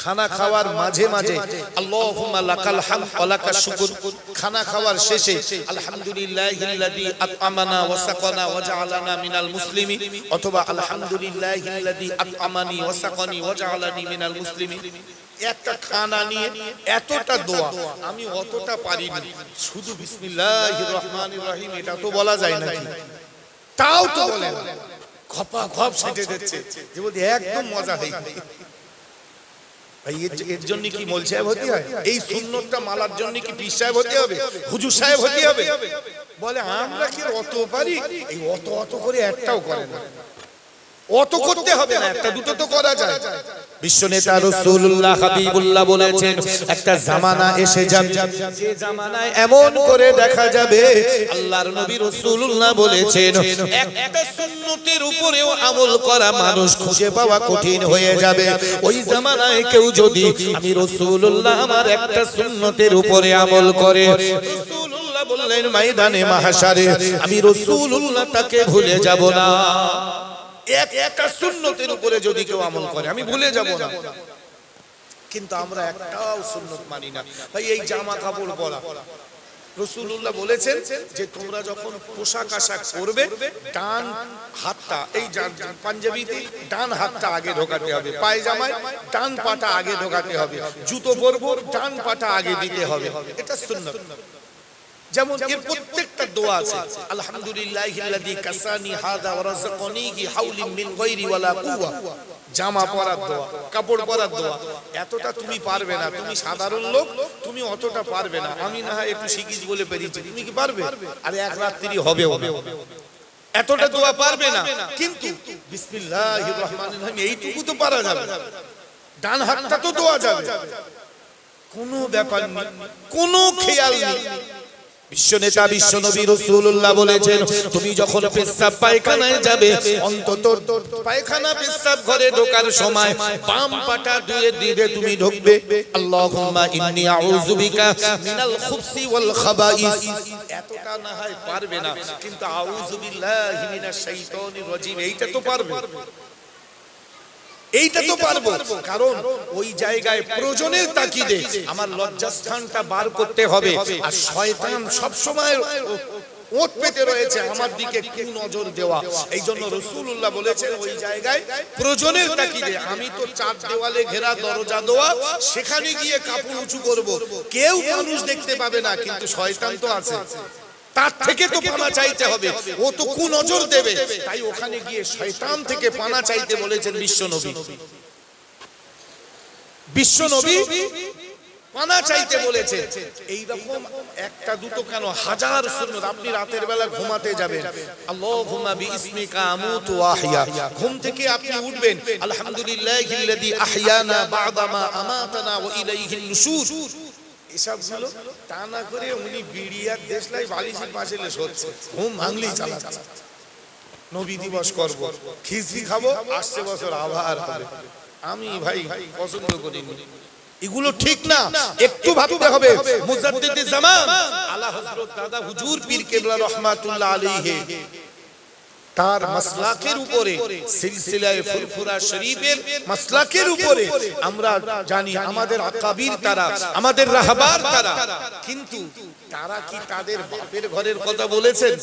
খানা খাওয়ার মাঝে মাঝে আল্লাহুম্মা লাকাল হামদ ওয়া লাকাশ শুকর। খানা খাওয়ার শেষে আলহামদুলিল্লাহিল্লাযী আত'আমানা ওয়া সাকানা ওয়া জাআলানা মিনাল মুসলিমিন, অথবা আলহামদুলিল্লাহিল্লাযী আত'আমানি ওয়া সাকানি ওয়া জাআলানি মিনাল মুসলিমিন। একটা খানা নিয়ে এতটা দোয়া আমি অতটা পারিনি। শুধু বিসমিল্লাহির রহমানির রহিম এটা তো বলা যায় নাকি? তাও তো বলেন, খপা খপ সেটে দিচ্ছে যে বলতে একদম মজা হয়। ভাই এর জন্য কি মোল সাহেব হতে হয়? এই সুন্নতটা মালার জন্য কি পীর সাহেব হতে হবে, হুজুর সাহেব হতে হবে? বলে আমরা কি অত পারি? এই অত অত করে একটাও করে না। অত করতে হবে না, একটা দুটো তো করা যায়। বিশ্বনেতা রাসূলুল্লাহ হাবিবুল্লাহ বলেছেন একটা জামানা এসে যাবে, যে জামানায় এমন করে দেখা যাবে, আল্লাহর নবী রাসূলুল্লাহ বলেছেন একটা সুন্নতের উপরেও আমল করা মানুষ খুঁজে পাওয়া কঠিন হয়ে যাবে। ওই জামানায় কেউ যদি আমি রাসূলুল্লাহ আমার একটা সুন্নতের উপরে আমল করে, রাসূলুল্লাহ বললেন ময়দানে মাহশারে আমি রাসূলুল্লাহ তাকে ভুলে যাব না। একটা সুন্নতের উপরে যদি কেউ আমল করে আমি ভুলে যাব না। কিন্তু আমরা একটাও সুন্নত মানি না। ভাই এই জামা কাপড় পরা, রাসূলুল্লাহ বলেছেন যে তোমরা যখন পোশাক আশাক করবে ডান হাতটা, এই পাঞ্জাবিতে ডান হাতটা আগে ঢোকাতে হবে, পায়জামায় ডান পাটা আগে ঢোকাতে হবে, জুতো পরবো ডান পাটা আগে দিতে হবে। এটা সুন্নত। যেমন এর প্রত্যেকটা দোয়া আছে, আলহামদুলিল্লাহিল্লাযী কাসানি হাযা ওয়া রাযাকানি হাওলিন মিন গায়রি ওয়ালা কুওয়া। জামা পরার দোয়া, কাপড় পরার দোয়া। এতটা তুমি পারবে না, তুমি সাধারণ লোক, তুমি অতটা পারবে না। আমি না হয় একটু শিখিস বলে পেরেছি, তুমি কি পারবে? আরে এক রাত্রি হবে এতটা দোয়া পারবে না। কিন্তু বিসমিল্লাহির রহমানির রহিম এইটুকু তো পারা যাবে, ডান হাতটা তো দোয়া যাবে। কোনো ব্যাপার নেই, কোনো খেয়াল নেই। বিশ্বনেতা বিশ্বনবী রাসূলুল্লাহ বলেছেন তুমি যখন পেশাব পায়খানায় যাবে, অন্তত পায়খানা পেশাব ঘরে ঢোকার সময় বাম পাটা ধুয়ে দিয়ে তুমি ঢুকবে। আল্লাহুম্মা ইন্নী আউযু বিকা মিনাল খুবসি ওয়াল খাবাইস। এতটা না হয় পারবে না, কিন্তু আউযু বিল্লাহি মিনাশ শাইতানির রাজিম এইটা তো পারবে, এইটা তো পারবো। কারণ ওই জায়গায় প্রয়োজনের তাকিদে আমার লজ্জাস্থানটা বার করতে হবে। আর শয়তান সব সময় ওট পেতে রয়েছে আমার দিকে কি নজর দেওয়া। এই জন্য রাসূলুল্লাহ বলেছেন ওই জায়গায় প্রয়োজনের তাকিদে আমি তো চার দেওয়ালে ঘেরা দরজা দেওয়া, সেখানে গিয়ে কাপড় উঁচু করব, কেউ মানুষ দেখতে পাবে না, কিন্তু শয়তান তো আছে, তার থেকে তো পানা চাইতে হবে, ও তো কুনজর দেবে। তাই ওখানে গিয়ে শয়তান থেকে পানা চাইতে বলেছেন বিশ্বনবী। বিশ্বনবী পানা চাইতে বলেছেন। এই রকম একটা দুটো কেন, হাজার সুন্নাত। আপনি রাতের বেলা ঘুমাতে যাবেন, আল্লাহুম্মা বিইসমিকা আমুতু ওয়া আহইয়া, ঘুম থেকে আপনি উঠবেন আলহামদুলিল্লাহিল্লাযী আহইয়ানা বা'দা মা আমাতানা ওয়া ইলাইহিন নুশুর। এসবগুলো তা না করে উনি বিড়িয়ার দেশলাই বালিশের পাশে শোচ্ছে, ঘুম ভাঙলেই চালাচ্ছে। নবী দিবস করবো, খিচড়ি খাবো, আসছে বছর আবার হবে। আমি ভাই পছন্দ করিনি, এগুলো ঠিক না। একটু ভাবতে হবে। মুজাদ্দিদে জামান আলা হযরত দাদা হুজুর পীর কেবলা রহমাতুল্লাহ আলাইহি তার মাসলাকের উপরে, সিলসিলায়ে ফুরফুরা শরীফের মাসলাকের উপরে আমরা জানি আমাদের আকাবির তারা, আমাদের রাহবার তারা, কিন্তু তারা কি তাদের বাপের ঘরের কথা বলেছেন?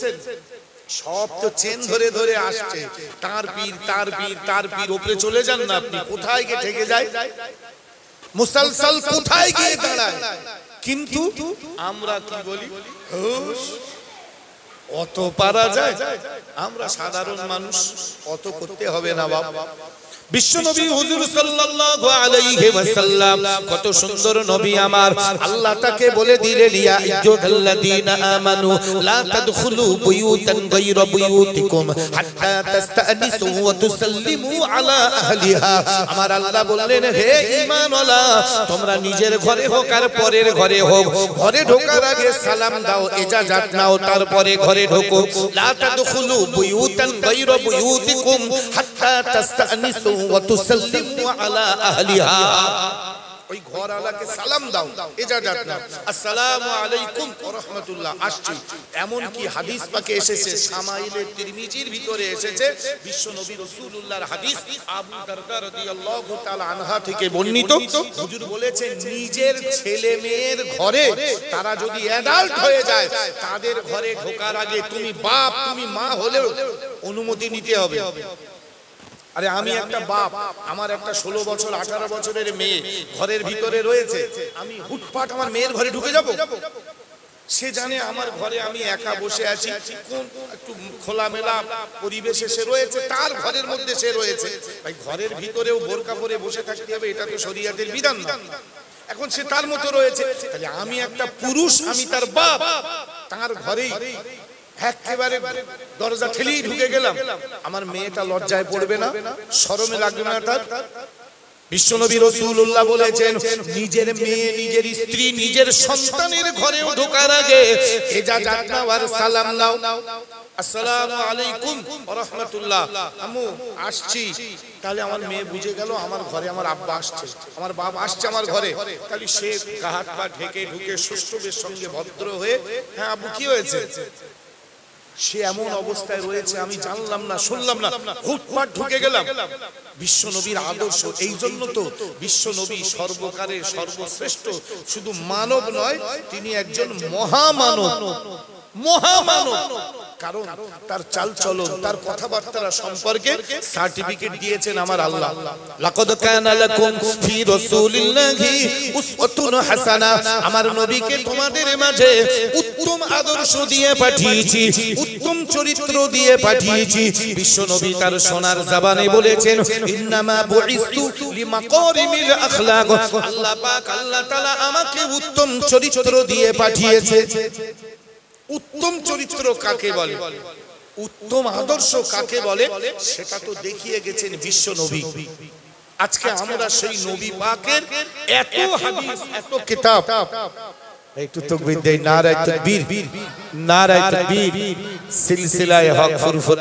সব তো চেন ধরে ধরে আসছে, তার পীর তার পীর তার পীর। উপরে চলে যান না আপনি, কোথায় গিয়ে ঠেকে যায়, মুসলসল কোথায় গিয়ে দাঁড়ায়। কিন্তু আমরা কি বলি, অত পারা যায়, আমরা সাধারণ মানুষ, অত করতে হবে না বাবা। বিশ্বনবী হুজুর সাল্লাল্লাহু আলাইহি ওয়াসাল্লাম কত সুন্দর নবী আমার, আল্লাহ তাকে বলে দিলেন ইয়া আইয়ুহাল্লাযীনা আমানু লা তাদখুলু বুয়ুতান গায়রা বুয়ুতিকুম হাত্তা তাস্তানিসু ওয়া তুসাল্লিমু আলা আহলিহা। আমার আল্লাহ বললেন হে ঈমানওয়ালা, তোমরা নিজের ঘরে হোক আর পরের ঘরে হোক, ঘরে ঢোকার আগে সালাম দাও, ইজাজত নাও, তারপরে ঘরে ঢোকো। লা তাদখুলু বুয়ুতান গায়রা বুয়ুতিকুম হাত্তা তাস্তানিসু ওয়া তুসাল্লিমু আলা আহলিহা। ওই ঘরওয়ালাকে সালাম দাও, ইজাজত নাও, আসসালামু আলাইকুম ওয়া রাহমাতুল্লাহ। আসছি এমন কি হাদিস পাকে এসেছে, শামাইলে তিরমিজির ভিতরে এসেছে, বিশ্ব নবী রাসূলুল্লাহর হাদিস, আবু দারদা রাদিয়াল্লাহু তাআলা আনহা থেকে বর্ণিত, হুজুর বলেছেন নিজের ছেলে মেয়ের ঘরে তারা যদি অ্যাডাল্ট হয়ে যায়, তাদের ঘরে ঢোকার আগে তুমি বাপ তুমি মা হলেও অনুমতি নিতে হবে। আরে আমি একটা বাপ, আমার একটা 16 বছর 18 বছরের মেয়ে ঘরের ভিতরে রয়েছে, আমি হুটপাট আমার মেয়ের ঘরে ঢুকে যাব? সে জানে আমার ঘরে আমি একা বসে আছি, কোন একটু খোলামেলা পরিবেশে সে রয়েছে, তার ঘরের মধ্যে সে রয়েছে, ভাই ঘরের ভিতরেও বোরকা পরে বসে থাকতে হবে, এটা তো শরীয়তের বিধান না। এখন সে তার মতো রয়েছে, তাহলে আমি একটা পুরুষ, আমি তার বাপ, তার ঘরেই একেবারে দরজা ঠেলেই ঢুকে গেলাম, আমার মেয়েটা লজ্জায় পড়বে না? শরমে লাগবে না তার? বিশ্বনবী রাসূলুল্লাহ বলেছেন নিজের মেয়ে, নিজের স্ত্রী, নিজের সন্তানের ঘরেও ঢোকার আগে ইজাজত নাও আর সালাম নাও, আসসালামু আলাইকুম ওয়া রাহমাতুল্লাহ, আম্মু আসছি। তাহলে আমার মেয়ে বুঝে গেল আমার ঘরে আমার আব্বা আসছে, আমার বাপ আসছে আমার ঘরে, তাহলে সে গা হাত পা ঢেকে ঢুকে সুষ্ঠুবের সঙ্গে ভদ্র হয়ে, হ্যাঁ আব্বু কি হয়েছে? সে এমন অবস্থায় রয়েছে আমি জানলাম না, শুনলাম না, হুটপাট ঢুকে গেলাম। বিশ্ব নবীর আদর্শ, এই জন্য তো বিশ্ব নবী সর্বকালের সর্বশ্রেষ্ঠ, শুধু মানব নয়, তিনি একজন মহামানব, মহামানব। কারণ তার চালচলন, তার কথাবার্তা সম্পর্কে সার্টিফিকেট দিয়েছেন আমার আল্লাহ। লাকাদ কানা লাকুম ফি রাসূলিল্লাহি উসওয়াতুন হাসানাহ, আমার নবীকে তোমাদের মাঝে উত্তম আদর্শ দিয়ে পাঠিয়েছি, উত্তম চরিত্র দিয়ে পাঠিয়েছি। বিশ্ব নবী তার সোনার জবানে বলেছেন ইন্নামা বুইস্তু লিমাকারিমিল আখলাক, আল্লাহ পাক আল্লাহ তাআলা আমাকে উত্তম চরিত্র দিয়ে পাঠিয়েছে। উত্তম চরিত্র কাকে বলে, উত্তম আদর্শ কাকে বলে, সেটা তো দেখিয়ে গেছেন বিশ্ব নবী। আজকে আমরা সেই নবী পাকের এত হাদিস, এত কিতাব, একটু তাকবীর দেই, নারায়ে তাকবীর, নারায়ে তাকবীর, সিলসিলায়ে হক ফুরফুর।